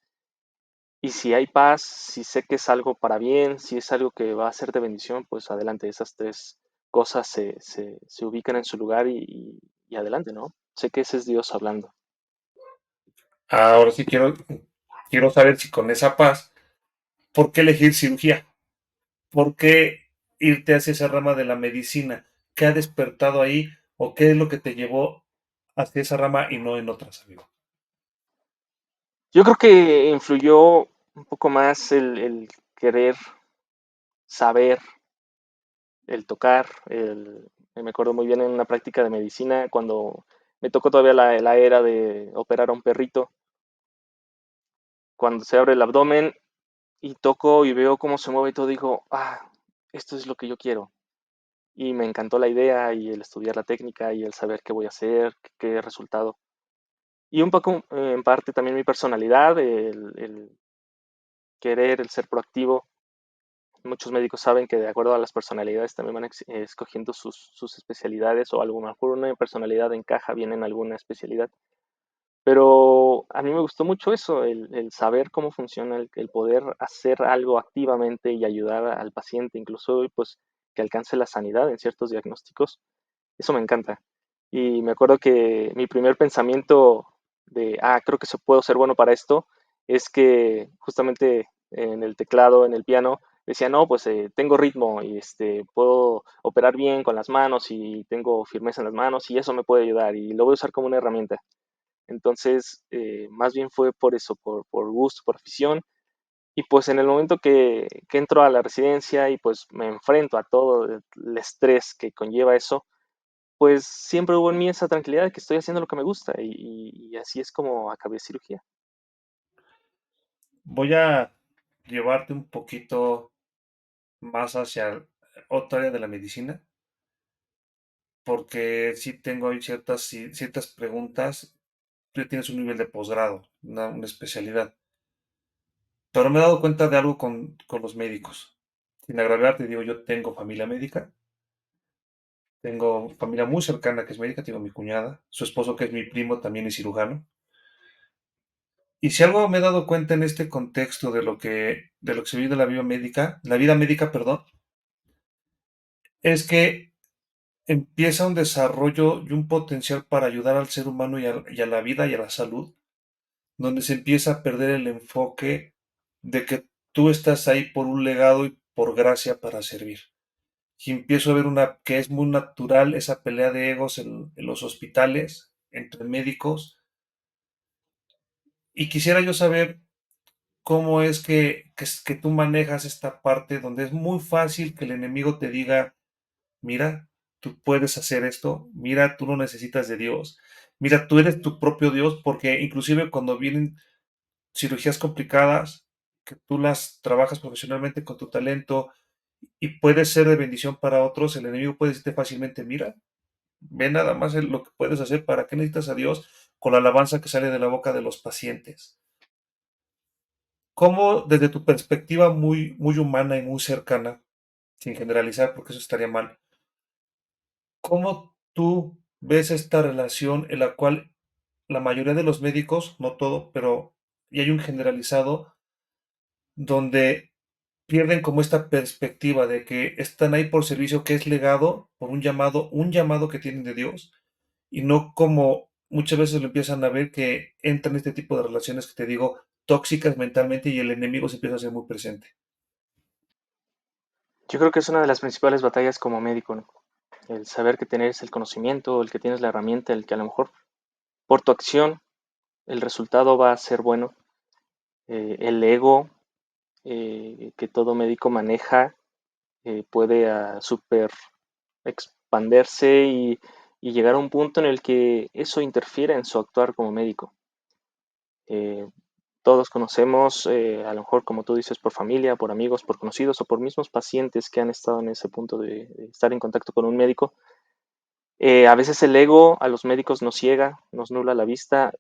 y si hay paz, si sé que es algo para bien, si es algo que va a ser de bendición, pues adelante, esas tres cosas se ubican en su lugar y adelante, ¿no? Sé que ese es Dios hablando. Ahora sí quiero saber si con esa paz, ¿por qué elegir cirugía? ¿Por qué irte hacia esa rama de la medicina? ¿Qué ha despertado ahí o qué es lo que te llevó hacia esa rama y no en otras, amigo? Yo creo que influyó un poco más el querer. saber, el tocar, me acuerdo muy bien en una práctica de medicina cuando me tocó todavía la era de operar a un perrito, cuando se abre el abdomen y toco y veo cómo se mueve y todo, digo, esto es lo que yo quiero. Y me encantó la idea y el estudiar la técnica y el saber qué voy a hacer, qué resultado. Y un poco, en parte, también mi personalidad, el querer, el ser proactivo. Muchos médicos saben que de acuerdo a las personalidades también van escogiendo sus especialidades o a lo mejor una personalidad encaja bien en alguna especialidad. Pero a mí me gustó mucho eso, el saber cómo funciona, el poder hacer algo activamente y ayudar al paciente, incluso pues que alcance la sanidad en ciertos diagnósticos. Eso me encanta. Y me acuerdo que mi primer pensamiento de, creo que puedo ser bueno para esto, es que justamente en el teclado, en el piano, decía, no, pues tengo ritmo y puedo operar bien con las manos y tengo firmeza en las manos y eso me puede ayudar y lo voy a usar como una herramienta. Entonces, más bien fue por eso, por gusto, por afición. Y pues en el momento que entro a la residencia y pues me enfrento a todo el estrés que conlleva eso, pues siempre hubo en mí esa tranquilidad de que estoy haciendo lo que me gusta y así es como acabé cirugía. Voy a llevarte un poquito más hacia otra área de la medicina, porque sí tengo ahí ciertas preguntas. Tú ya tienes un nivel de posgrado, una especialidad, pero me he dado cuenta de algo con los médicos. Sin agraviarte, digo, yo tengo familia médica, tengo familia muy cercana que es médica, tengo mi cuñada, su esposo que es mi primo también es cirujano. Y si algo me he dado cuenta en este contexto de lo que se vive en la vida médica, perdón, es que empieza un desarrollo y un potencial para ayudar al ser humano y a la vida y a la salud, donde se empieza a perder el enfoque de que tú estás ahí por un legado y por gracia para servir. Y empiezo a ver que es muy natural esa pelea de egos en los hospitales, entre médicos, y quisiera yo saber cómo es que tú manejas esta parte donde es muy fácil que el enemigo te diga, mira, tú puedes hacer esto, mira, tú no necesitas de Dios, mira, tú eres tu propio Dios, porque inclusive cuando vienen cirugías complicadas, que tú las trabajas profesionalmente con tu talento y puedes ser de bendición para otros, el enemigo puede decirte fácilmente, mira, ve nada más lo que puedes hacer, ¿para qué necesitas a Dios? Con la alabanza que sale de la boca de los pacientes. ¿Cómo desde tu perspectiva muy, muy humana y muy cercana, sin generalizar porque eso estaría mal, cómo tú ves esta relación en la cual la mayoría de los médicos, no todo, pero y hay un generalizado donde pierden como esta perspectiva de que están ahí por servicio que es legado, por un llamado que tienen de Dios, y no como muchas veces lo empiezan a ver que entran este tipo de relaciones que te digo, tóxicas mentalmente y el enemigo se empieza a hacer muy presente. Yo creo que es una de las principales batallas como médico, ¿no? El saber que tienes el conocimiento, el que tienes la herramienta, el que a lo mejor por tu acción el resultado va a ser bueno. El ego que todo médico maneja puede super expandirse y llegar a un punto en el que eso interfiere en su actuar como médico. Eh, Todos conocemos, a lo mejor como tú dices, por familia, por amigos, por conocidos o por mismos pacientes que han estado en ese punto de estar en contacto con un médico. A veces el ego a los médicos nos ciega, nos nubla la vista.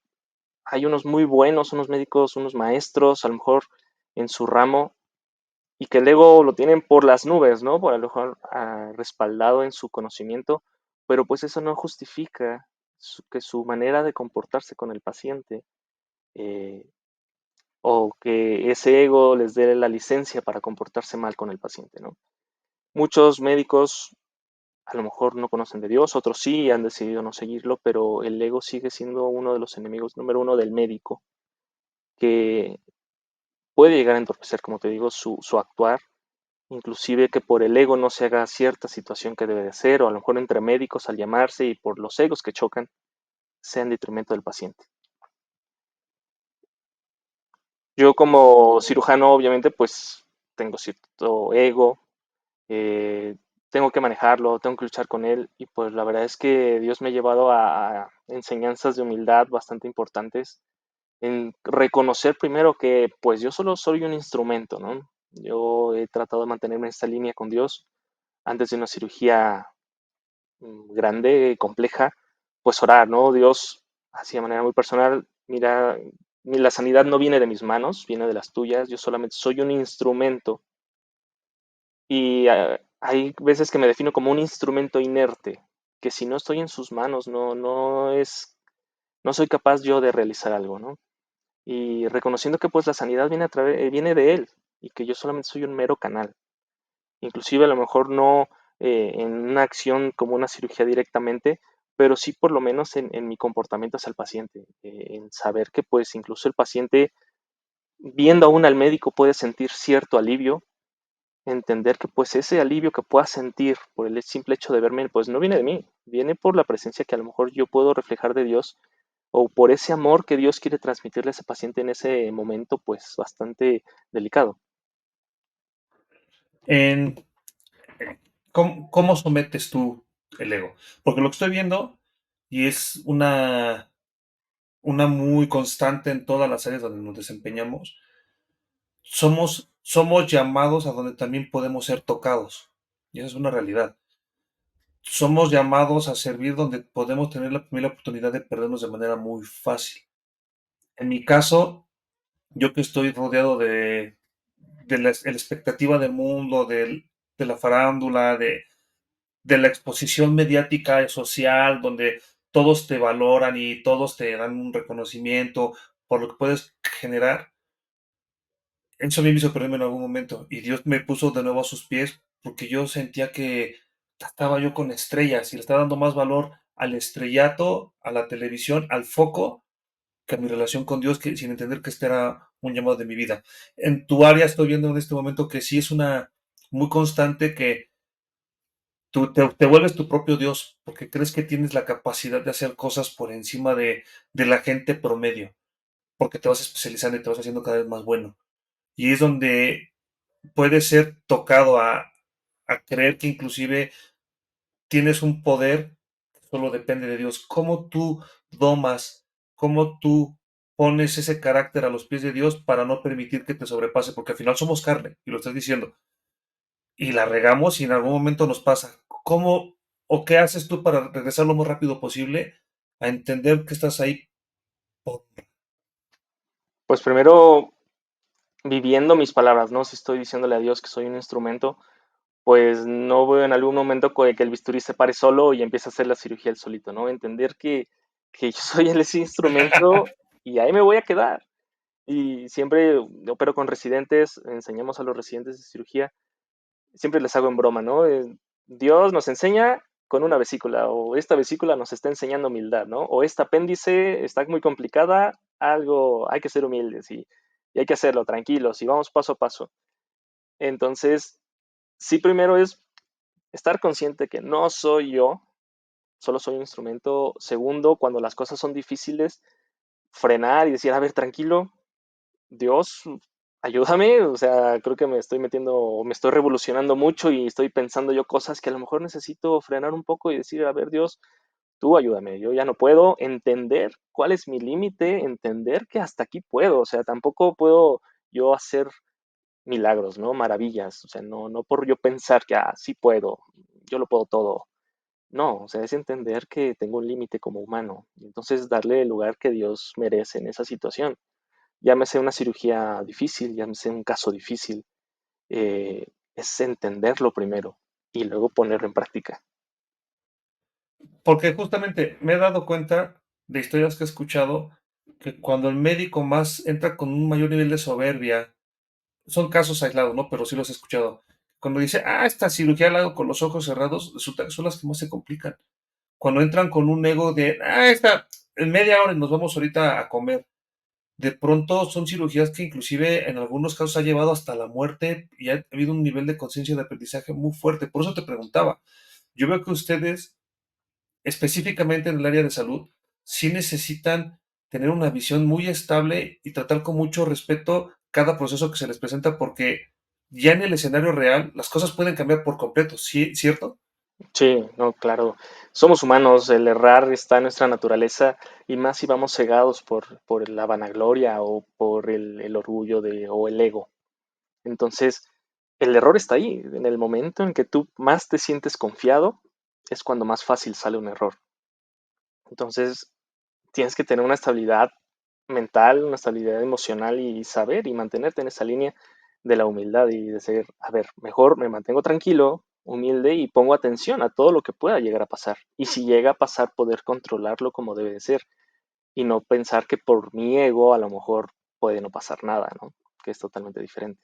Hay unos muy buenos, unos médicos, unos maestros, a lo mejor en su ramo, y que el ego lo tienen por las nubes, ¿no? Por a lo mejor respaldado en su conocimiento, pero pues eso no justifica que su manera de comportarse con el paciente eh, o que ese ego les dé la licencia para comportarse mal con el paciente, ¿no? Muchos médicos a lo mejor no conocen de Dios, otros sí han decidido no seguirlo, pero el ego sigue siendo uno de los enemigos número uno del médico, que puede llegar a entorpecer, como te digo, su actuar, inclusive que por el ego no se haga cierta situación que debe de ser, o a lo mejor entre médicos al llamarse y por los egos que chocan, sea en detrimento del paciente. Yo como cirujano, obviamente, pues tengo cierto ego, eh, tengo que manejarlo, tengo que luchar con él y pues la verdad es que Dios me ha llevado a enseñanzas de humildad bastante importantes en reconocer primero que pues yo solo soy un instrumento, ¿no? Yo he tratado de mantenerme en esta línea con Dios antes de una cirugía grande, compleja, pues orar, ¿no? Dios, así de manera muy personal, mira, la sanidad no viene de mis manos, viene de las tuyas, yo solamente soy un instrumento y hay veces que me defino como un instrumento inerte, que si no estoy en sus manos, no soy capaz yo de realizar algo, ¿no? Y reconociendo que pues la sanidad viene de él y que yo solamente soy un mero canal. Inclusive a lo mejor no en una acción como una cirugía directamente, pero sí por lo menos en mi comportamiento hacia el paciente, en saber que pues incluso el paciente viendo aún al médico puede sentir cierto alivio, entender que pues ese alivio que pueda sentir por el simple hecho de verme, pues no viene de mí, viene por la presencia que a lo mejor yo puedo reflejar de Dios o por ese amor que Dios quiere transmitirle a ese paciente en ese momento pues bastante delicado. En, ¿cómo sometes tú el ego? Porque lo que estoy viendo, y es una muy constante en todas las áreas donde nos desempeñamos, somos llamados a donde también podemos ser tocados. Y esa es una realidad. Somos llamados a servir donde podemos tener la oportunidad de perdernos de manera muy fácil. En mi caso, yo que estoy rodeado de la expectativa del mundo, de la farándula, de la exposición mediática y social, donde todos te valoran y todos te dan un reconocimiento por lo que puedes generar. Eso a mí me hizo perderme en algún momento y Dios me puso de nuevo a sus pies porque yo sentía que estaba yo con estrellas y le estaba dando más valor al estrellato, a la televisión, al foco, que a mi relación con Dios, que, sin entender que este era un llamado de mi vida. En tu área estoy viendo en este momento que sí es una muy constante que tú te vuelves tu propio Dios porque crees que tienes la capacidad de hacer cosas por encima de la gente promedio, porque te vas especializando y te vas haciendo cada vez más bueno. Y es donde puedes ser tocado a creer que inclusive tienes un poder que solo depende de Dios. ¿Cómo tú domas, cómo tú pones ese carácter a los pies de Dios para no permitir que te sobrepase? Porque al final somos carne, y lo estás diciendo, y la regamos y en algún momento nos pasa. ¿Cómo o qué haces tú para regresar lo más rápido posible a entender que estás ahí? Por- Pues primero viviendo mis palabras, ¿no? Si estoy diciéndole a Dios que soy un instrumento, pues no veo en algún momento que el bisturí se pare solo y empiece a hacer la cirugía él solito, ¿no? Entender que yo soy ese instrumento y ahí me voy a quedar. Y siempre opero con residentes, enseñamos a los residentes de cirugía, siempre les hago en broma, ¿no? Dios nos enseña con una vesícula, o esta vesícula nos está enseñando humildad, ¿no? O esta apéndice está muy complicada, algo, hay que ser humildes y hay que hacerlo tranquilos y vamos paso a paso. Entonces, sí, primero es estar consciente que no soy yo, solo soy un instrumento. Segundo, cuando las cosas son difíciles, frenar y decir, a ver, tranquilo, Dios, ayúdame. O sea, creo que me estoy metiendo, me estoy revolucionando mucho y estoy pensando yo cosas que a lo mejor necesito frenar un poco y decir, a ver, Dios, tú ayúdame, yo ya no puedo entender cuál es mi límite, entender que hasta aquí puedo. O sea, tampoco puedo yo hacer milagros, ¿no? Maravillas. O sea, no por yo pensar que, sí puedo, yo lo puedo todo. No, o sea, es entender que tengo un límite como humano. Y entonces darle el lugar que Dios merece en esa situación. Llámese una cirugía difícil, llámese un caso difícil. Es entenderlo primero y luego ponerlo en práctica. Porque justamente me he dado cuenta de historias que he escuchado que cuando el médico más entra con un mayor nivel de soberbia, son casos aislados, ¿no? Pero sí los he escuchado. Cuando dice, esta cirugía la hago con los ojos cerrados, resulta que son las que más se complican. Cuando entran con un ego de, esta, en media hora y nos vamos ahorita a comer. De pronto son cirugías que inclusive en algunos casos ha llevado hasta la muerte y ha habido un nivel de conciencia de aprendizaje muy fuerte. Por eso te preguntaba. Yo veo que ustedes, específicamente en el área de salud, sí necesitan tener una visión muy estable y tratar con mucho respeto cada proceso que se les presenta porque ya en el escenario real las cosas pueden cambiar por completo, ¿sí? ¿Cierto? Sí, no, claro. Somos humanos, el errar está en nuestra naturaleza y más si vamos cegados por la vanagloria o por el orgullo o el ego. Entonces, el error está ahí. En el momento en que tú más te sientes confiado, es cuando más fácil sale un error. Entonces, tienes que tener una estabilidad mental, una estabilidad emocional y saber y mantenerte en esa línea de la humildad y de ser, a ver, mejor me mantengo tranquilo, humilde y pongo atención a todo lo que pueda llegar a pasar. Y si llega a pasar, poder controlarlo como debe de ser y no pensar que por mi ego a lo mejor puede no pasar nada, ¿no? Que es totalmente diferente.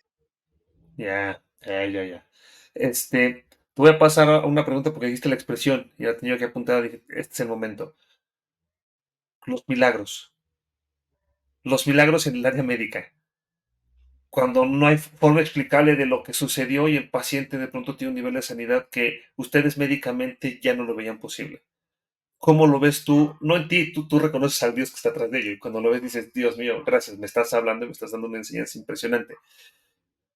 Ya, ya. Te voy a pasar a una pregunta porque dijiste la expresión y la tenía que apuntar, dije, este es el momento. Los milagros. Los milagros en el área médica. Cuando no hay forma explicable de lo que sucedió y el paciente de pronto tiene un nivel de sanidad que ustedes médicamente ya no lo veían posible. ¿Cómo lo ves tú? No en ti, tú reconoces al Dios que está atrás de ello y cuando lo ves dices, Dios mío, gracias, me estás hablando y me estás dando una enseñanza impresionante.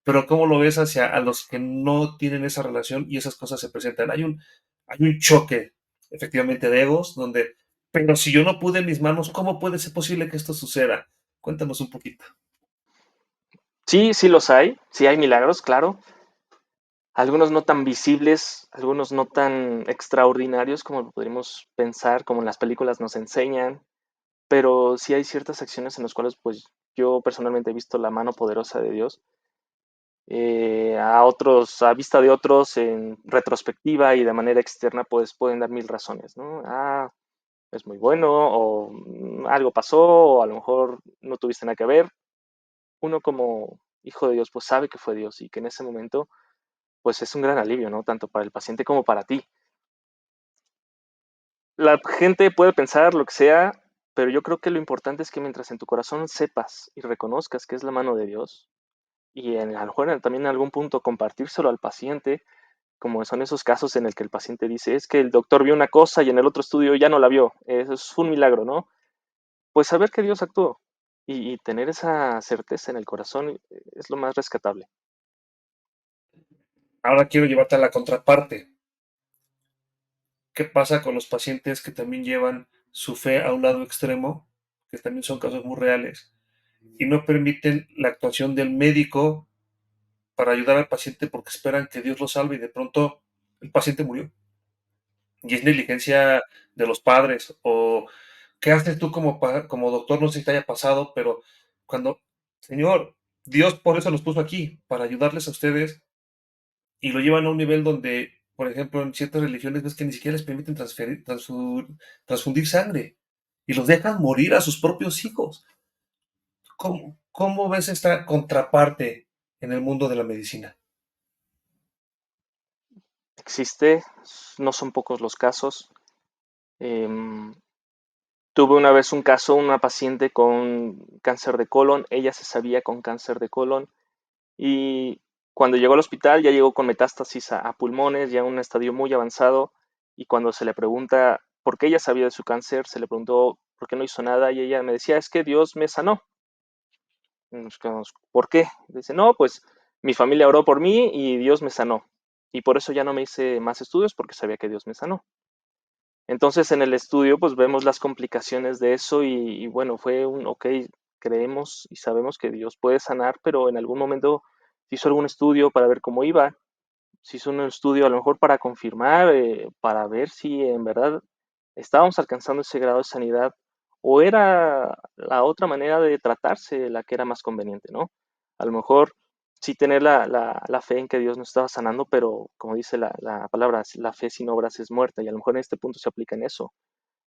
Pero ¿cómo lo ves hacia a los que no tienen esa relación y esas cosas se presentan? Hay un choque, efectivamente, de egos, donde, pero si yo no pude en mis manos, ¿cómo puede ser posible que esto suceda? Cuéntanos un poquito. Sí, sí los hay, sí hay milagros, claro. Algunos no tan visibles, algunos no tan extraordinarios como lo podríamos pensar, como en las películas nos enseñan, pero sí hay ciertas acciones en las cuales pues yo personalmente he visto la mano poderosa de Dios. A otros, a vista de otros, en retrospectiva y de manera externa, pues pueden dar mil razones, ¿no? Ah, es muy bueno, o algo pasó, o a lo mejor no tuviste nada que ver. Uno como hijo de Dios, pues sabe que fue Dios y que en ese momento, pues es un gran alivio, ¿no? Tanto para el paciente como para ti. La gente puede pensar lo que sea, pero yo creo que lo importante es que mientras en tu corazón sepas y reconozcas que es la mano de Dios, y a lo mejor también en algún punto compartírselo al paciente, como son esos casos en el que el paciente dice, es que el doctor vio una cosa y en el otro estudio ya no la vio, eso es un milagro, ¿no? Pues saber que Dios actuó y tener esa certeza en el corazón es lo más rescatable. Ahora quiero llevarte a la contraparte. ¿Qué pasa con los pacientes que también llevan su fe a un lado extremo, que también son casos muy reales, y no permiten la actuación del médico para ayudar al paciente porque esperan que Dios lo salve y de pronto el paciente murió? Y es negligencia de los padres o qué haces tú como doctor, no sé si te haya pasado, pero cuando, Señor, Dios por eso los puso aquí, para ayudarles a ustedes y lo llevan a un nivel donde, por ejemplo, en ciertas religiones ves que ni siquiera les permiten transfundir sangre y los dejan morir a sus propios hijos. ¿Cómo ves esta contraparte en el mundo de la medicina? Existe, no son pocos los casos. Em, Tuve una vez un caso, una paciente con cáncer de colon, ella se sabía con cáncer de colon y cuando llegó al hospital ya llegó con metástasis a pulmones, ya en un estadio muy avanzado y cuando se le pregunta por qué ella sabía de su cáncer, se le preguntó por qué no hizo nada y ella me decía, es que Dios me sanó. Y nos quedamos, ¿por qué? Dice, no, pues mi familia oró por mí y Dios me sanó. Y por eso ya no me hice más estudios porque sabía que Dios me sanó. Entonces en el estudio pues vemos las complicaciones de eso y bueno, fue un, ok, creemos y sabemos que Dios puede sanar, pero en algún momento se hizo algún estudio para ver cómo iba, se hizo un estudio a lo mejor para confirmar, para ver si en verdad estábamos alcanzando ese grado de sanidad o era la otra manera de tratarse la que era más conveniente, ¿no? A lo mejor sí tener la fe en que Dios nos estaba sanando, pero como dice la palabra, la fe sin obras es muerta y a lo mejor en este punto se aplica en eso.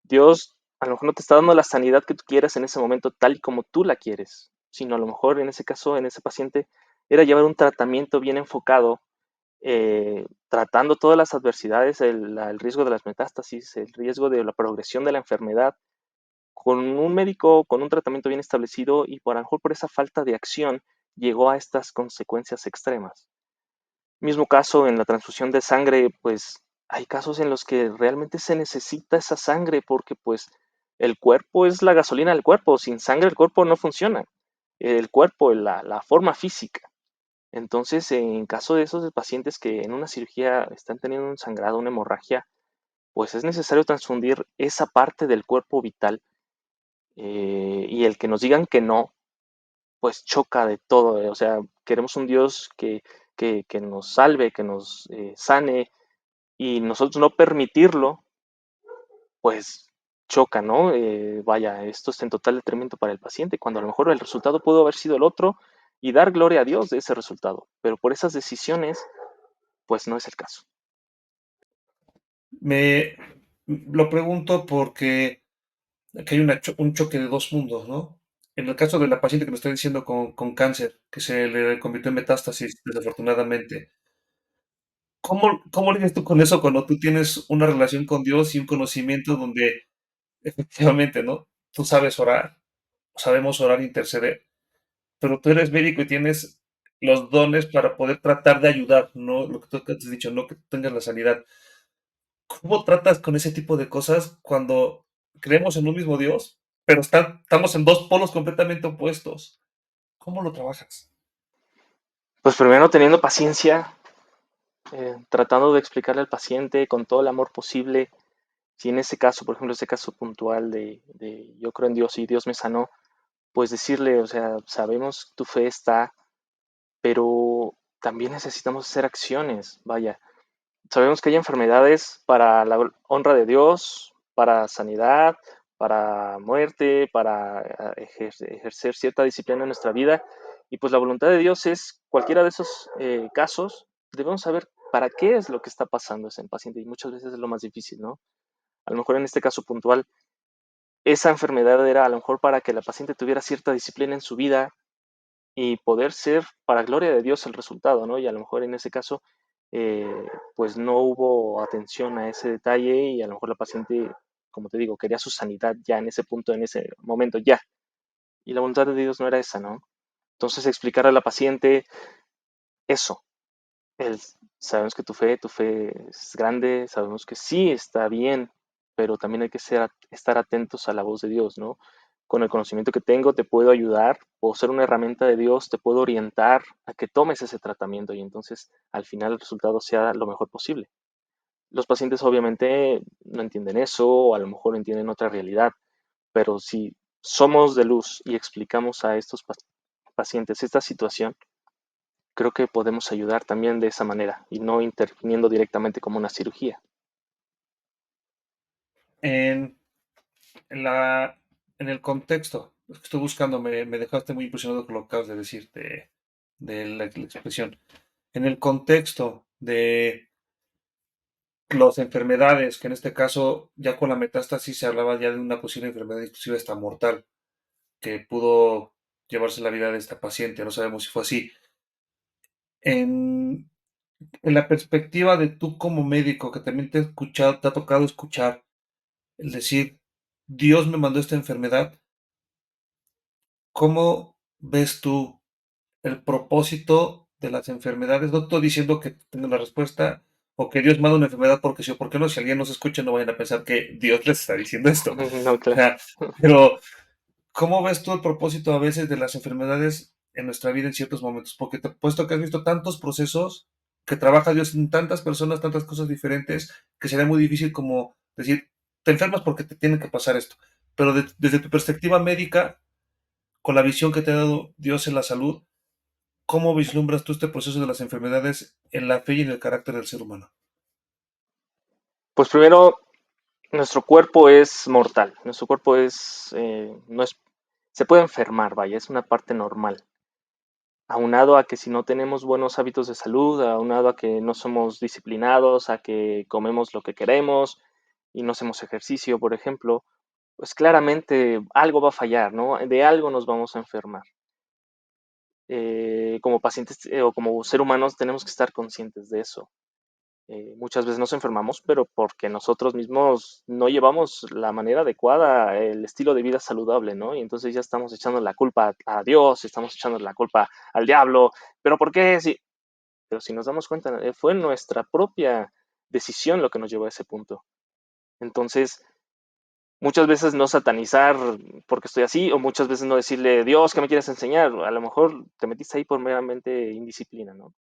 Dios a lo mejor no te está dando la sanidad que tú quieras en ese momento tal y como tú la quieres, sino a lo mejor en ese caso, en ese paciente, era llevar un tratamiento bien enfocado, tratando todas las adversidades, el riesgo de las metástasis, el riesgo de la progresión de la enfermedad, con un médico, con un tratamiento bien establecido y por a lo mejor por esa falta de acción llegó a estas consecuencias extremas. Mismo caso en la transfusión de sangre, pues hay casos en los que realmente se necesita esa sangre porque pues el cuerpo es la gasolina del cuerpo, sin sangre el cuerpo no funciona, el cuerpo, la forma física. Entonces, en caso de esos pacientes que en una cirugía están teniendo un sangrado, una hemorragia, pues es necesario transfundir esa parte del cuerpo vital, y el que nos digan que no, pues choca de todo. O sea, queremos un Dios que nos salve, que nos sane, y nosotros no permitirlo, pues choca, ¿no? Vaya, esto es en total detrimento para el paciente, cuando a lo mejor el resultado pudo haber sido el otro y dar gloria a Dios de ese resultado, pero por esas decisiones, pues no es el caso. Me lo pregunto porque aquí hay un choque de dos mundos, ¿no? En el caso de la paciente que me está diciendo con cáncer, que se le convirtió en metástasis, desafortunadamente, ¿cómo lidias tú con eso cuando tú tienes una relación con Dios y un conocimiento donde efectivamente, ¿no? Tú sabes orar, sabemos orar e interceder, pero tú eres médico y tienes los dones para poder tratar de ayudar, ¿no? Lo que tú antes has dicho, no que tengas la sanidad. ¿Cómo tratas con ese tipo de cosas cuando creemos en un mismo Dios, pero estamos en dos polos completamente opuestos? ¿Cómo lo trabajas? Pues primero teniendo paciencia, tratando de explicarle al paciente con todo el amor posible. Si en ese caso, por ejemplo, ese caso puntual de yo creo en Dios y Dios me sanó, pues decirle, o sea, sabemos que tu fe está, pero también necesitamos hacer acciones, vaya. Sabemos que hay enfermedades para la honra de Dios, para sanidad, para muerte, para ejercer cierta disciplina en nuestra vida. Y pues la voluntad de Dios es cualquiera de esos casos, debemos saber para qué es lo que está pasando ese paciente. Y muchas veces es lo más difícil, ¿no? A lo mejor en este caso puntual, esa enfermedad era a lo mejor para que la paciente tuviera cierta disciplina en su vida y poder ser para gloria de Dios el resultado, ¿no? Y a lo mejor en ese caso, eh, pues no hubo atención a ese detalle y a lo mejor la paciente, como te digo, quería su sanidad ya en ese punto, en ese momento, ya. Y la voluntad de Dios no era esa, ¿no? Entonces explicar a la paciente eso, el, sabemos que tu fe es grande, sabemos que sí está bien, pero también hay que estar atentos a la voz de Dios, ¿no? Con el conocimiento que tengo te puedo ayudar, puedo ser una herramienta de Dios, te puedo orientar a que tomes ese tratamiento y entonces al final el resultado sea lo mejor posible. Los pacientes obviamente no entienden eso o a lo mejor entienden otra realidad, pero si somos de luz y explicamos a estos pacientes esta situación, creo que podemos ayudar también de esa manera y no interviniendo directamente como una cirugía. En, en la, en el contexto, es que estoy buscando, me dejaste muy impresionado con lo que acabas de decir de la expresión. En el contexto de las enfermedades, que en este caso ya con la metástasis se hablaba ya de una posible enfermedad inclusive hasta mortal, que pudo llevarse la vida de esta paciente, no sabemos si fue así. En, en la perspectiva de tú como médico, que también te, he escuchado, te ha tocado escuchar, el decir, Dios me mandó esta enfermedad, ¿cómo ves tú el propósito de las enfermedades? No estoy diciendo que tenga la respuesta o que Dios manda una enfermedad porque sí o porque no. Si alguien nos escucha, no vayan a pensar que Dios les está diciendo esto. No, O claro. sea, pero ¿cómo ves tú el propósito a veces de las enfermedades en nuestra vida en ciertos momentos? Porque te he puesto que has visto tantos procesos que trabaja Dios en tantas personas, tantas cosas diferentes, que sería muy difícil como decir, te enfermas porque te tiene que pasar esto. Pero desde tu perspectiva médica, con la visión que te ha dado Dios en la salud, ¿cómo vislumbras tú este proceso de las enfermedades en la fe y en el carácter del ser humano? Pues primero, nuestro cuerpo es mortal, nuestro cuerpo no es, se puede enfermar, vaya, es una parte normal. Aunado a que si no tenemos buenos hábitos de salud, aunado a que no somos disciplinados, a que comemos lo que queremos y no hacemos ejercicio, por ejemplo, pues claramente algo va a fallar, ¿no? De algo nos vamos a enfermar. Como pacientes o como ser humanos tenemos que estar conscientes de eso. Muchas veces nos enfermamos, pero porque nosotros mismos no llevamos la manera adecuada, el estilo de vida saludable, ¿no? Y entonces ya estamos echando la culpa a Dios, estamos echando la culpa al diablo, pero ¿por qué? Sí, pero si nos damos cuenta, fue nuestra propia decisión lo que nos llevó a ese punto. Entonces, muchas veces no satanizar porque estoy así, o muchas veces no decirle, Dios, ¿qué me quieres enseñar? A lo mejor te metiste ahí por meramente indisciplina, ¿no?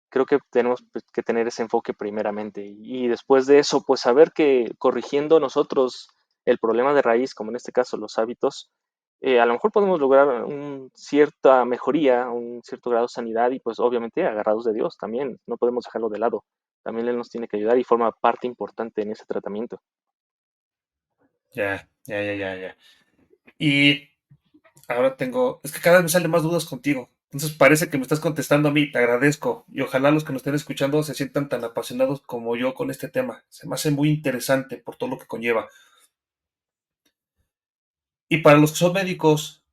Creo que tenemos pues, que tener ese enfoque primeramente y después de eso, pues saber que corrigiendo nosotros el problema de raíz, como en este caso los hábitos, a lo mejor podemos lograr una cierta mejoría, un cierto grado de sanidad y pues obviamente agarrados de Dios también, no podemos dejarlo de lado. También Él nos tiene que ayudar y forma parte importante en ese tratamiento. Ya, ya, ya, ya, ya. Y ahora tengo, es que cada vez me salen más dudas contigo. Entonces parece que me estás contestando a mí, te agradezco. Y ojalá los que nos estén escuchando se sientan tan apasionados como yo con este tema. Se me hace muy interesante por todo lo que conlleva. Y para los que son médicos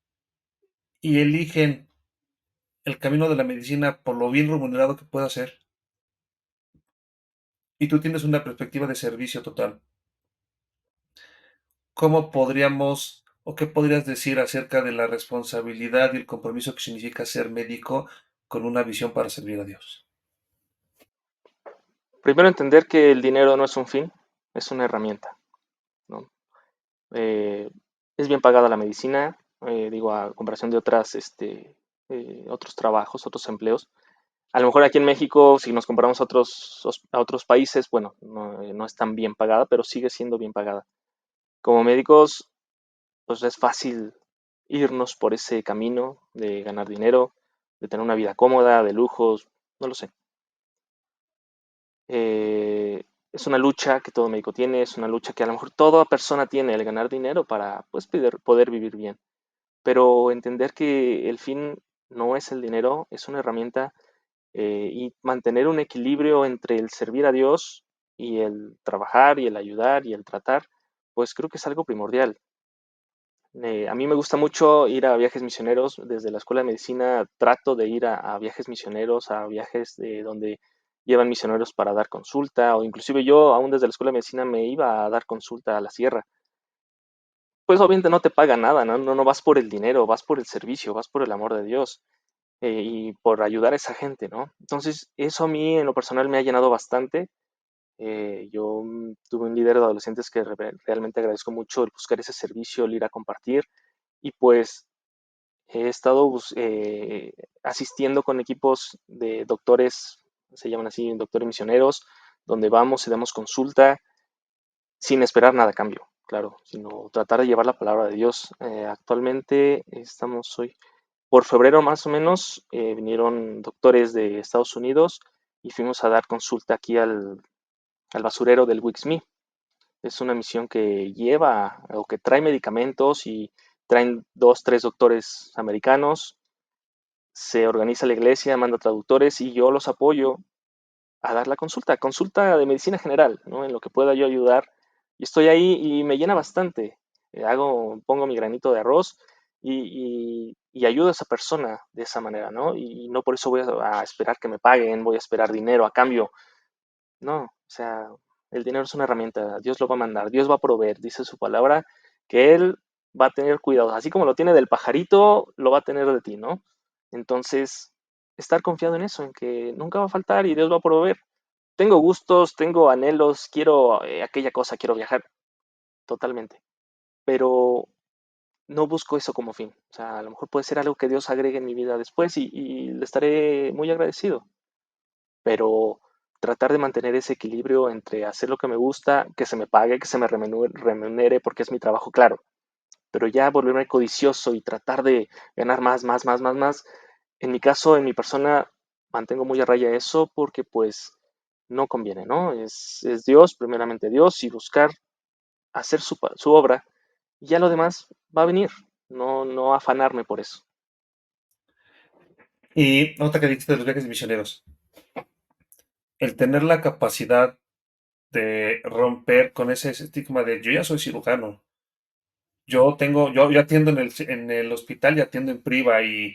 y eligen el camino de la medicina por lo bien remunerado que pueda ser, y tú tienes una perspectiva de servicio total, ¿cómo podríamos o qué podrías decir acerca de la responsabilidad y el compromiso que significa ser médico con una visión para servir a Dios? Primero entender que el dinero no es un fin, es una herramienta, ¿no? Eh, es bien pagada la medicina, digo, a comparación de otros trabajos, otros empleos. A lo mejor aquí en México, si nos comparamos a otros países, bueno, no, no es tan bien pagada, pero sigue siendo bien pagada. Como médicos, pues es fácil irnos por ese camino de ganar dinero, de tener una vida cómoda, de lujos, no lo sé. Es una lucha que todo médico tiene, es una lucha que a lo mejor toda persona tiene, el ganar dinero para pues, poder vivir bien. Pero entender que el fin no es el dinero, es una herramienta y mantener un equilibrio entre el servir a Dios y el trabajar y el ayudar y el tratar, pues creo que es algo primordial. A mí me gusta mucho ir a viajes misioneros. Desde la escuela de medicina trato de ir a viajes misioneros, a viajes donde llevan misioneros para dar consulta, o inclusive yo, aún desde la escuela de medicina, me iba a dar consulta a la sierra. Pues obviamente no te paga nada, ¿no? No, no vas por el dinero, vas por el servicio, vas por el amor de Dios y por ayudar a esa gente, ¿no? Entonces, eso a mí en lo personal me ha llenado bastante. Yo tuve un líder de adolescentes que realmente agradezco mucho el buscar ese servicio, el ir a compartir y pues he estado asistiendo con equipos de doctores, se llaman así, doctores misioneros, donde vamos y damos consulta sin esperar nada a cambio, claro, sino tratar de llevar la palabra de Dios. Actualmente estamos hoy, por febrero más o menos, vinieron doctores de Estados Unidos y fuimos a dar consulta aquí al basurero del Wixme. Es una misión que lleva o que trae medicamentos y traen dos, tres doctores americanos, se organiza la iglesia, manda traductores y yo los apoyo a dar la consulta, consulta de medicina general, ¿no? En lo que pueda yo ayudar. Y estoy ahí y me llena bastante. Pongo mi granito de arroz y ayudo a esa persona de esa manera, ¿no? Y no por eso voy a esperar que me paguen, voy a esperar dinero a cambio. No, o sea, el dinero es una herramienta, Dios lo va a mandar, Dios va a proveer, dice su palabra, que Él va a tener cuidado, así como lo tiene del pajarito, lo va a tener de ti, ¿no? Entonces, estar confiado en eso, en que nunca va a faltar y Dios va a proveer. Tengo gustos, tengo anhelos, quiero aquella cosa, quiero viajar, totalmente, pero no busco eso como fin. O sea, a lo mejor puede ser algo que Dios agregue en mi vida después y le estaré muy agradecido, pero tratar de mantener ese equilibrio entre hacer lo que me gusta, que se me pague, que se me remunere porque es mi trabajo, claro, pero ya volverme codicioso y tratar de ganar más, más, más, más, más. En mi caso, en mi persona, mantengo muy a raya eso porque pues no conviene, ¿no? Es Dios, primeramente Dios, y buscar hacer su obra, y ya lo demás va a venir, no, no afanarme por eso. Y nota que dijiste de los viajes misioneros, el tener la capacidad de romper con ese estigma de yo ya soy cirujano, yo atiendo en el hospital y atiendo en priva y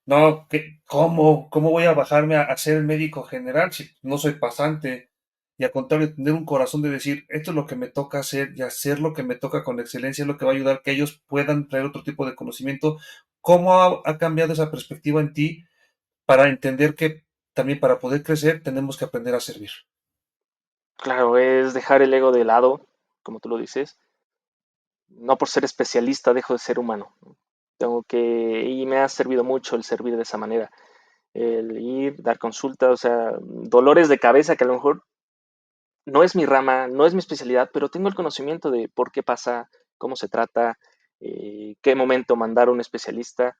no, ¿cómo voy a bajarme a ser el médico general si no soy pasante? Y al contrario, tener un corazón de decir, esto es lo que me toca hacer y hacer lo que me toca con excelencia es lo que va a ayudar a que ellos puedan traer otro tipo de conocimiento. ¿Cómo ha cambiado esa perspectiva en ti para entender que también para poder crecer tenemos que aprender a servir? Claro, es dejar el ego de lado, como tú lo dices, no por ser especialista dejo de ser humano. Y me ha servido mucho el servir de esa manera, el ir, dar consulta, o sea, dolores de cabeza que a lo mejor no es mi rama, no es mi especialidad, pero tengo el conocimiento de por qué pasa, cómo se trata, qué momento mandar a un especialista,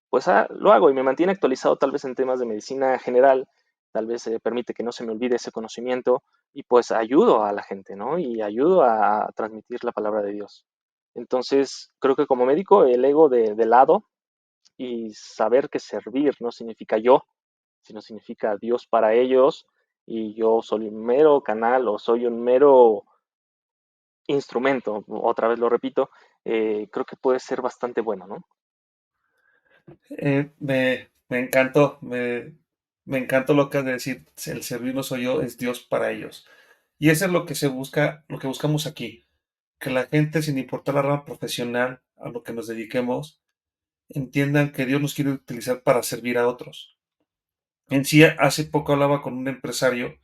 pues lo hago y me mantiene actualizado tal vez en temas de medicina general, tal vez permite que no se me olvide ese conocimiento y pues ayudo a la gente, ¿no? Y ayudo a transmitir la palabra de Dios. Entonces, creo que como médico, el ego de lado y saber que servir no significa yo, sino significa Dios para ellos y yo soy un mero canal o soy un mero instrumento, otra vez lo repito, creo que puede ser bastante bueno, ¿no? Me encantó, me encantó lo que has de decir. El servir no soy yo, es Dios para ellos. Y eso es lo que se busca, lo que buscamos aquí. Que la gente, sin importar la rama profesional a lo que nos dediquemos, entiendan que Dios nos quiere utilizar para servir a otros. En sí, hace poco hablaba con un empresario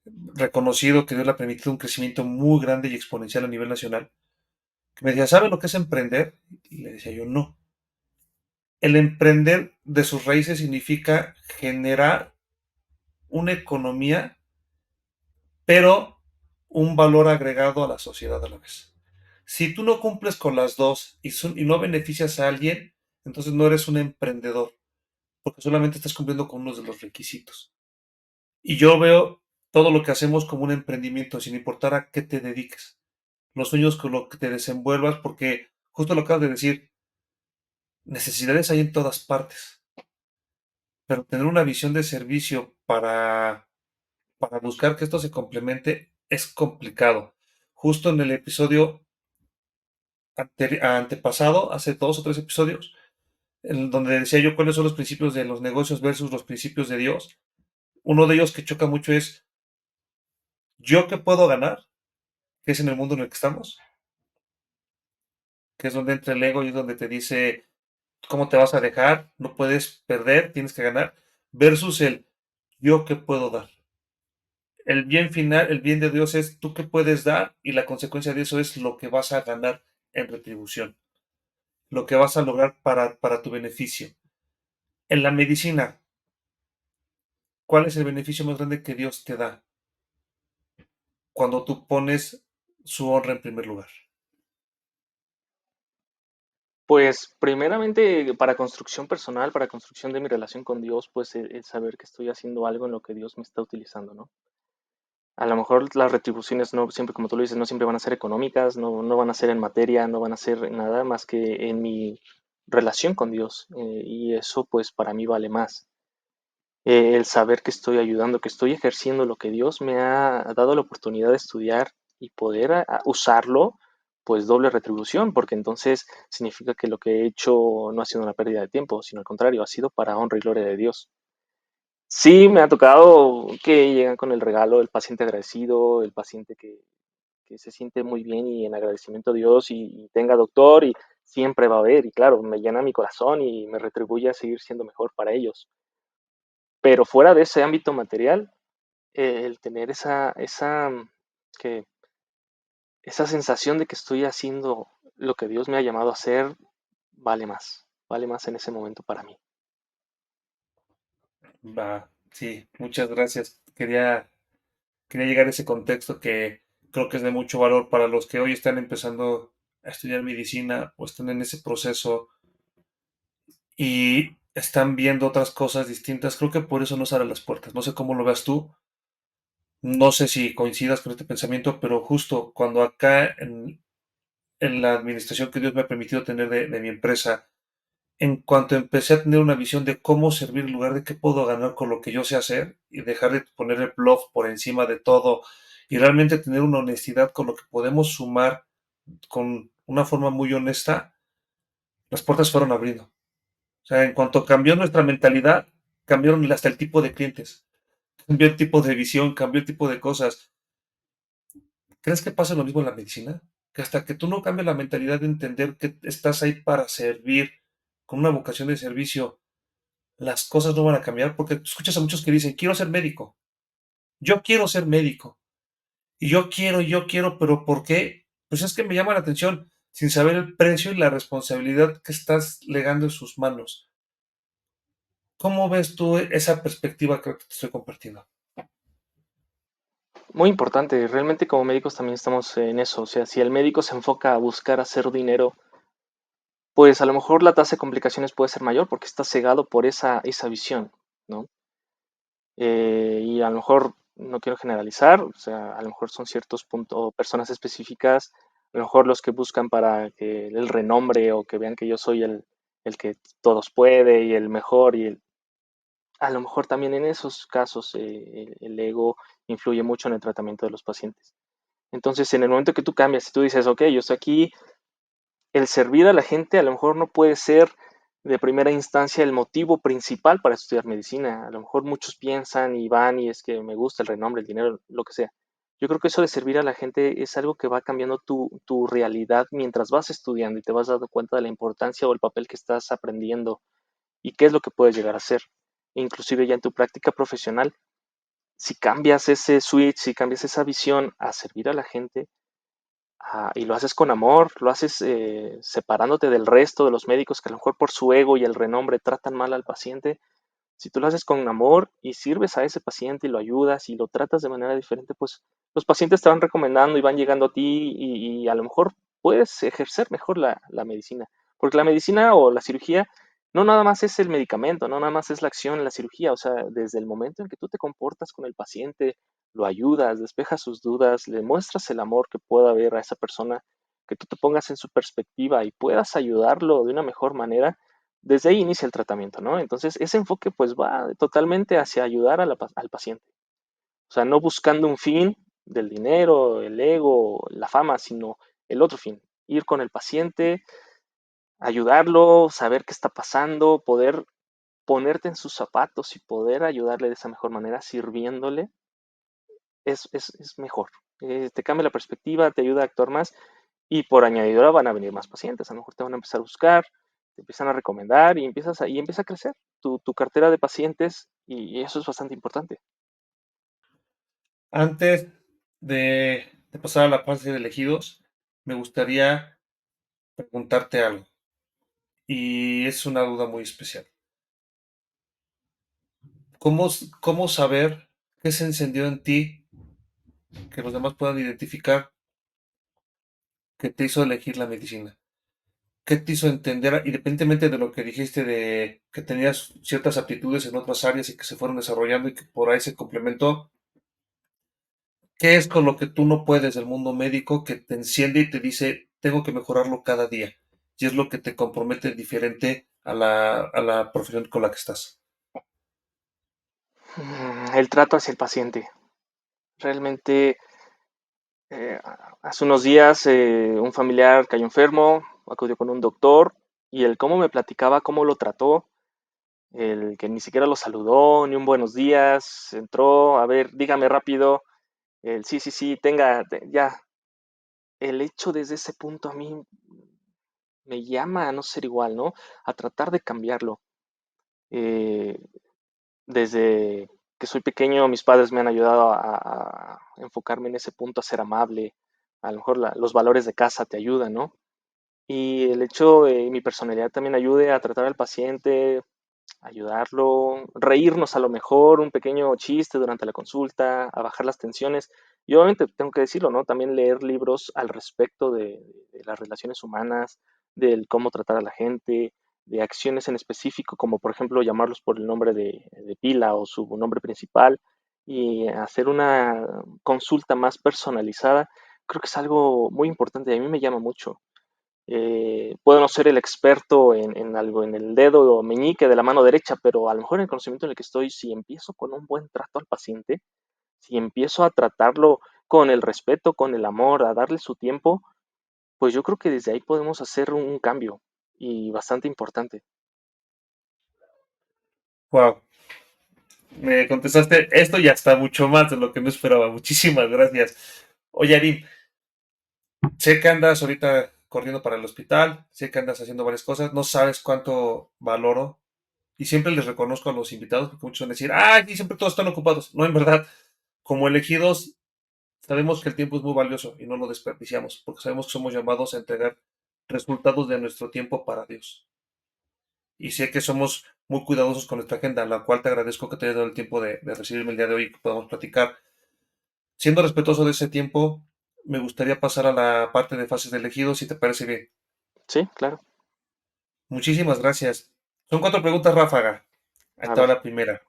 reconocido que Dios le ha permitido un crecimiento muy grande y exponencial a nivel nacional, que me decía, ¿sabe lo que es emprender? Y le decía yo, no. El emprender de sus raíces significa generar una economía, pero un valor agregado a la sociedad a la vez. Si tú no cumples con las dos y no beneficias a alguien, entonces no eres un emprendedor, porque solamente estás cumpliendo con uno de los requisitos. Y yo veo todo lo que hacemos como un emprendimiento, sin importar a qué te dediques. Los sueños con lo que te desenvuelvas, porque justo lo acabas de decir, necesidades hay en todas partes, pero tener una visión de servicio para buscar que esto se complemente es complicado. Justo en el episodio antepasado, hace 2 o 3 episodios, en donde decía yo cuáles son los principios de los negocios versus los principios de Dios, uno de ellos que choca mucho es yo qué puedo ganar, que es en el mundo en el que estamos, que es donde entra el ego y es donde te dice cómo te vas a dejar, no puedes perder, tienes que ganar, versus el yo qué puedo dar. El bien final, el bien de Dios es tú qué puedes dar y la consecuencia de eso es lo que vas a ganar en retribución, lo que vas a lograr para tu beneficio. En la medicina, ¿cuál es el beneficio más grande que Dios te da? Cuando tú pones su honra en primer lugar. Pues primeramente para construcción personal, para construcción de mi relación con Dios, pues el saber que estoy haciendo algo en lo que Dios me está utilizando, ¿no? A lo mejor las retribuciones no siempre, como tú lo dices, no siempre van a ser económicas, no van a ser en materia, no van a ser nada más que en mi relación con Dios. Y eso pues para mí vale más. El saber que estoy ayudando, que estoy ejerciendo lo que Dios me ha dado la oportunidad de estudiar y poder usarlo, pues doble retribución, porque entonces significa que lo que he hecho no ha sido una pérdida de tiempo, sino al contrario, ha sido para honra y gloria de Dios. Sí, me ha tocado que llegan con el regalo el paciente agradecido, el paciente que se siente muy bien y en agradecimiento a Dios y tenga doctor y siempre va a haber y claro, me llena mi corazón y me retribuye a seguir siendo mejor para ellos. Pero fuera de ese ámbito material, el tener que, esa sensación de que estoy haciendo lo que Dios me ha llamado a hacer, vale más en ese momento para mí. Va, sí, muchas gracias. Quería llegar a ese contexto que creo que es de mucho valor para los que hoy están empezando a estudiar medicina o están en ese proceso y están viendo otras cosas distintas. Creo que por eso nos abre las puertas. No sé cómo lo veas tú, no sé si coincidas con este pensamiento, pero justo cuando acá en la administración que Dios me ha permitido tener de mi empresa, en cuanto empecé a tener una visión de cómo servir en lugar de qué puedo ganar con lo que yo sé hacer y dejar de poner el bluff por encima de todo y realmente tener una honestidad con lo que podemos sumar con una forma muy honesta, las puertas fueron abriendo. O sea, en cuanto cambió nuestra mentalidad, cambiaron hasta el tipo de clientes, cambió el tipo de visión, cambió el tipo de cosas. ¿Crees que pasa lo mismo en la medicina? Que hasta que tú no cambies la mentalidad de entender que estás ahí para servir, con una vocación de servicio, las cosas no van a cambiar, porque escuchas a muchos que dicen, quiero ser médico, yo quiero ser médico, y yo quiero, pero ¿por qué? Pues es que me llama la atención, sin saber el precio y la responsabilidad que estás legando en sus manos. ¿Cómo ves tú esa perspectiva que te estoy compartiendo? Muy importante, realmente como médicos también estamos en eso, o sea, si el médico se enfoca a buscar hacer dinero, pues a lo mejor la tasa de complicaciones puede ser mayor porque está cegado por esa visión, ¿no? Y a lo mejor, no quiero generalizar, o sea, a lo mejor son ciertos puntos, personas específicas, a lo mejor los que buscan para que el renombre o que vean que yo soy el que todos puede y el mejor a lo mejor también en esos casos el ego influye mucho en el tratamiento de los pacientes. Entonces, en el momento que tú cambias y tú dices, ok, yo estoy aquí, el servir a la gente a lo mejor no puede ser de primera instancia el motivo principal para estudiar medicina. A lo mejor muchos piensan y van y es que me gusta el renombre, el dinero, lo que sea. Yo creo que eso de servir a la gente es algo que va cambiando tu realidad mientras vas estudiando y te vas dando cuenta de la importancia o el papel que estás aprendiendo y qué es lo que puedes llegar a hacer. Inclusive ya en tu práctica profesional, si cambias ese switch, si cambias esa visión a servir a la gente, y lo haces con amor, lo haces separándote del resto de los médicos que a lo mejor por su ego y el renombre tratan mal al paciente. Si tú lo haces con amor y sirves a ese paciente y lo ayudas y lo tratas de manera diferente, pues los pacientes te van recomendando y van llegando a ti y a lo mejor puedes ejercer mejor la medicina. Porque la medicina o la cirugía no nada más es el medicamento, no nada más es la acción en la cirugía. O sea, desde el momento en que tú te comportas con el paciente, lo ayudas, despejas sus dudas, le muestras el amor que pueda haber a esa persona, que tú te pongas en su perspectiva y puedas ayudarlo de una mejor manera, desde ahí inicia el tratamiento, ¿no? Entonces, ese enfoque pues va totalmente hacia ayudar al paciente. O sea, no buscando un fin del dinero, el ego, la fama, sino el otro fin, ir con el paciente, ayudarlo, saber qué está pasando, poder ponerte en sus zapatos y poder ayudarle de esa mejor manera, sirviéndole, es mejor. Te cambia la perspectiva, te ayuda a actuar más y por añadidura van a venir más pacientes. A lo mejor te van a empezar a buscar, te empiezan a recomendar y empieza a crecer tu cartera de pacientes y eso es bastante importante. Antes de pasar a la fase de elegidos, me gustaría preguntarte algo, y es una duda muy especial. ¿Cómo saber qué se encendió en ti que los demás puedan identificar que te hizo elegir la medicina? ¿Qué te hizo entender, independientemente de lo que dijiste de que tenías ciertas aptitudes en otras áreas y que se fueron desarrollando y que por ahí se complementó? ¿Qué es con lo que tú no puedes del mundo médico que te enciende y te dice, tengo que mejorarlo cada día? Y es lo que te compromete diferente a la profesión con la que estás. El trato hacia el paciente. Realmente, hace unos días un familiar cayó enfermo, acudió con un doctor y el cómo me platicaba, cómo lo trató, el que ni siquiera lo saludó, ni un buenos días, entró, a ver, dígame rápido, el sí, sí, sí, tenga, ya. El hecho desde ese punto a mí me llama a no ser igual, ¿no? A tratar de cambiarlo. Eh, Desde que soy pequeño, mis padres me han ayudado a enfocarme en ese punto, a ser amable. A lo mejor los valores de casa te ayudan, ¿no? Y el hecho de mi personalidad también ayude a tratar al paciente, ayudarlo, reírnos a lo mejor, un pequeño chiste durante la consulta, a bajar las tensiones. Y obviamente tengo que decirlo, ¿no? También leer libros al respecto de las relaciones humanas, del cómo tratar a la gente, de acciones en específico, como por ejemplo llamarlos por el nombre de pila o su nombre principal y hacer una consulta más personalizada. Creo que es algo muy importante y a mí me llama mucho. Puedo no ser el experto en algo, en el dedo o meñique de la mano derecha, pero a lo mejor en el conocimiento en el que estoy, si empiezo con un buen trato al paciente, si empiezo a tratarlo con el respeto, con el amor, a darle su tiempo, pues yo creo que desde ahí podemos hacer un cambio y bastante importante. Wow, me contestaste esto y hasta mucho más de lo que no esperaba. Muchísimas gracias. Oye, Arim, sé que andas ahorita corriendo para el hospital, sé que andas haciendo varias cosas, no sabes cuánto valoro y siempre les reconozco a los invitados porque muchos van a decir, ah, aquí siempre todos están ocupados. No, en verdad, como elegidos, Sabemos que el tiempo es muy valioso y no lo desperdiciamos, porque sabemos que somos llamados a entregar resultados de nuestro tiempo para Dios. Y sé que somos muy cuidadosos con nuestra agenda, la cual te agradezco que te hayas dado el tiempo de recibirme el día de hoy y que podamos platicar. Siendo respetuoso de ese tiempo, me gustaría pasar a la parte de fases de elegidos, si te parece bien. Sí, claro. Muchísimas gracias. Son 4 preguntas ráfaga. Ahí A está ver. la primera.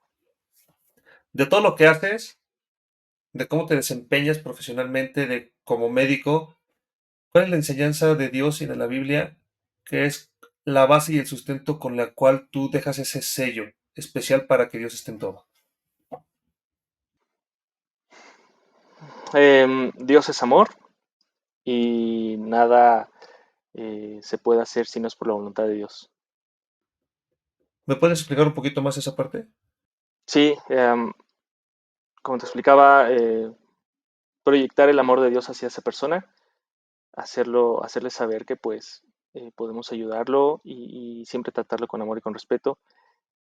De todo lo que haces, de cómo te desempeñas profesionalmente, de como médico, ¿cuál es la enseñanza de Dios y de la Biblia que es la base y el sustento con la cual tú dejas ese sello especial para que Dios esté en todo? Dios es amor y nada se puede hacer si no es por la voluntad de Dios. ¿Me puedes explicar un poquito más esa parte? Sí, como te explicaba, proyectar el amor de Dios hacia esa persona, hacerle saber que pues podemos ayudarlo y siempre tratarlo con amor y con respeto.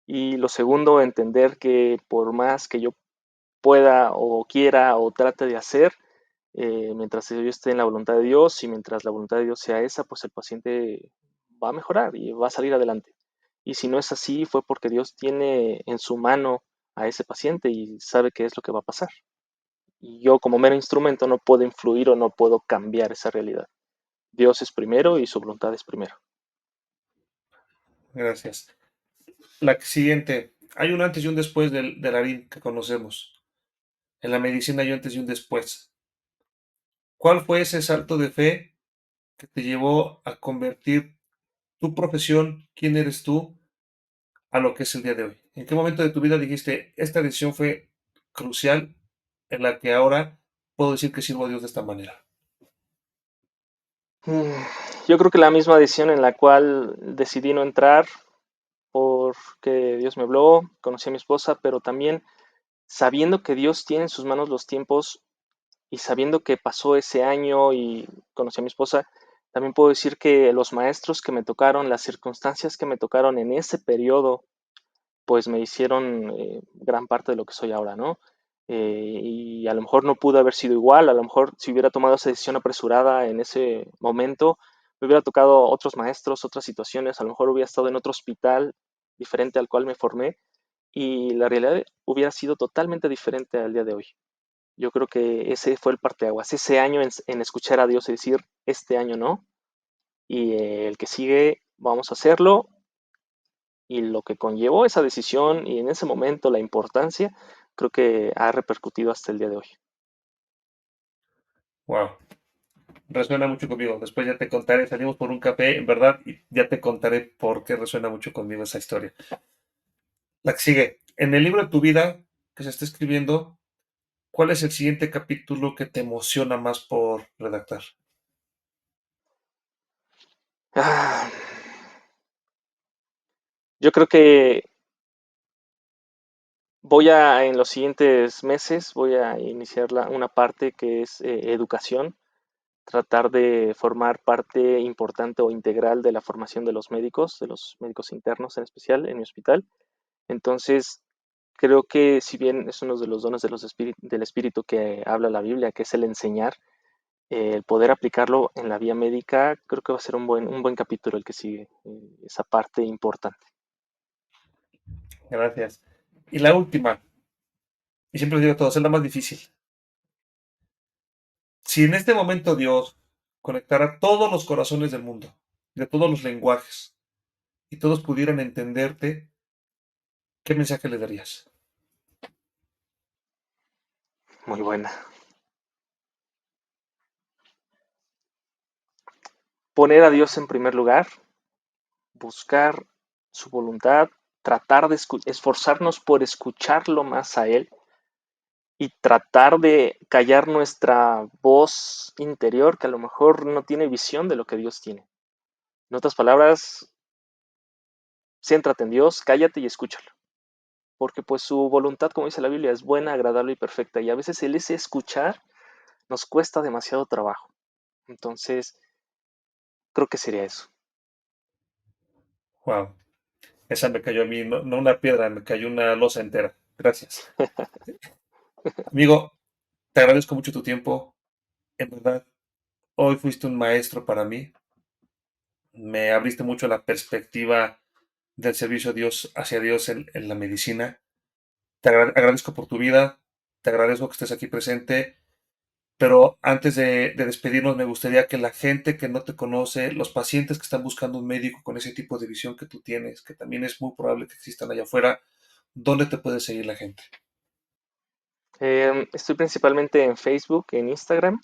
Y lo segundo, entender que por más que yo pueda o quiera o trate de hacer, mientras yo esté en la voluntad de Dios y mientras la voluntad de Dios sea esa, pues el paciente va a mejorar y va a salir adelante. Y si no es así, fue porque Dios tiene en su mano a ese paciente y sabe qué es lo que va a pasar. Y yo como mero instrumento no puedo influir o no puedo cambiar esa realidad. Dios es primero y su voluntad es primero. Gracias. La siguiente. Hay un antes y un después del Arin que conocemos. En la medicina hay un antes y un después. ¿Cuál fue ese salto de fe que te llevó a convertir tu profesión, quién eres tú, a lo que es el día de hoy? ¿En qué momento de tu vida dijiste, esta decisión fue crucial en la que ahora puedo decir que sirvo a Dios de esta manera? Mm, Yo creo que la misma decisión en la cual decidí no entrar porque Dios me habló, conocí a mi esposa, pero también sabiendo que Dios tiene en sus manos los tiempos y sabiendo que pasó ese año y conocí a mi esposa, también puedo decir que los maestros que me tocaron, las circunstancias que me tocaron en ese periodo, pues me hicieron gran parte de lo que soy ahora, ¿no? Y a lo mejor no pudo haber sido igual, a lo mejor si hubiera tomado esa decisión apresurada en ese momento, me hubiera tocado otros maestros, otras situaciones, a lo mejor hubiera estado en otro hospital diferente al cual me formé y la realidad hubiera sido totalmente diferente al día de hoy. Yo creo que ese fue el parteaguas, ese año en escuchar a Dios y decir, este año no, y el que sigue vamos a hacerlo, y lo que conllevó esa decisión y en ese momento la importancia, creo que ha repercutido hasta el día de hoy. Wow, resuena mucho conmigo. Después ya te contaré, salimos por un café, en verdad, y ya te contaré por qué resuena mucho conmigo esa historia. La que sigue. En el libro de tu vida que se está escribiendo, ¿cuál es el siguiente capítulo que te emociona más por redactar? Ah, yo creo que en los siguientes meses, voy a iniciar una parte que es educación, tratar de formar parte importante o integral de la formación de los médicos internos en especial en mi hospital. Entonces, creo que si bien es uno de los dones del espíritu que habla la Biblia, que es el enseñar, el poder aplicarlo en la vía médica, creo que va a ser un buen capítulo el que sigue, esa parte importante. Gracias. Y la última, y siempre digo todo, es la más difícil. Si en este momento Dios conectara todos los corazones del mundo, de todos los lenguajes, y todos pudieran entenderte, ¿qué mensaje le darías? Muy buena. Poner a Dios en primer lugar, buscar su voluntad, tratar de esforzarnos por escucharlo más a Él y tratar de callar nuestra voz interior que a lo mejor no tiene visión de lo que Dios tiene. En otras palabras, céntrate en Dios, cállate y escúchalo. Porque pues su voluntad, como dice la Biblia, es buena, agradable y perfecta. Y a veces el ese escuchar nos cuesta demasiado trabajo. Entonces, creo que sería eso. Wow, esa me cayó a mí, no, no una piedra, me cayó una losa entera. Gracias. Amigo, Te agradezco mucho tu tiempo. En verdad, hoy fuiste un maestro para mí. Me abriste mucho la perspectiva del servicio a Dios, hacia Dios en la medicina. Agradezco por tu vida, te agradezco que estés aquí presente, pero antes de despedirnos me gustaría que la gente que no te conoce, los pacientes que están buscando un médico con ese tipo de visión que tú tienes, que también es muy probable que existan allá afuera, ¿dónde te puede seguir la gente? Estoy principalmente en Facebook, en Instagram,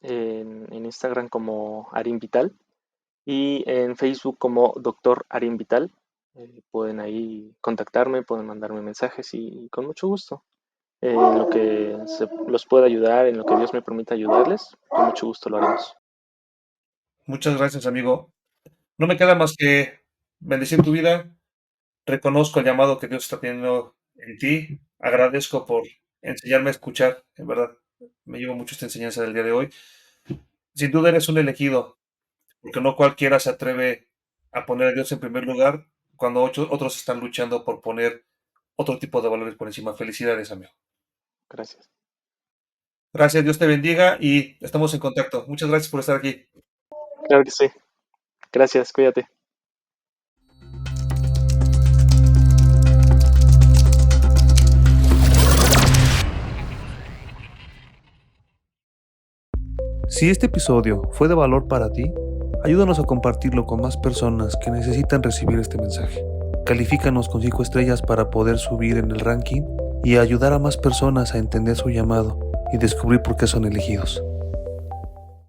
en Instagram como Arin Vital y en Facebook como Doctor Arin Vital. Pueden ahí contactarme, pueden mandarme mensajes y con mucho gusto. En lo que los pueda ayudar, en lo que Dios me permita ayudarles, con mucho gusto lo haremos. Muchas gracias, amigo. No me queda más que bendecir tu vida. Reconozco el llamado que Dios está teniendo en ti. Agradezco por enseñarme a escuchar. En verdad, me llevo mucho esta enseñanza del día de hoy. Sin duda eres un elegido, porque no cualquiera se atreve a poner a Dios en primer lugar cuando otros están luchando por poner otro tipo de valores por encima. Felicidades, amigo. Gracias. Gracias, Dios te bendiga y estamos en contacto. Muchas gracias por estar aquí. Claro que sí. Gracias, cuídate. Si este episodio fue de valor para ti, ayúdanos a compartirlo con más personas que necesitan recibir este mensaje. Califícanos con 5 estrellas para poder subir en el ranking y ayudar a más personas a entender su llamado y descubrir por qué son elegidos.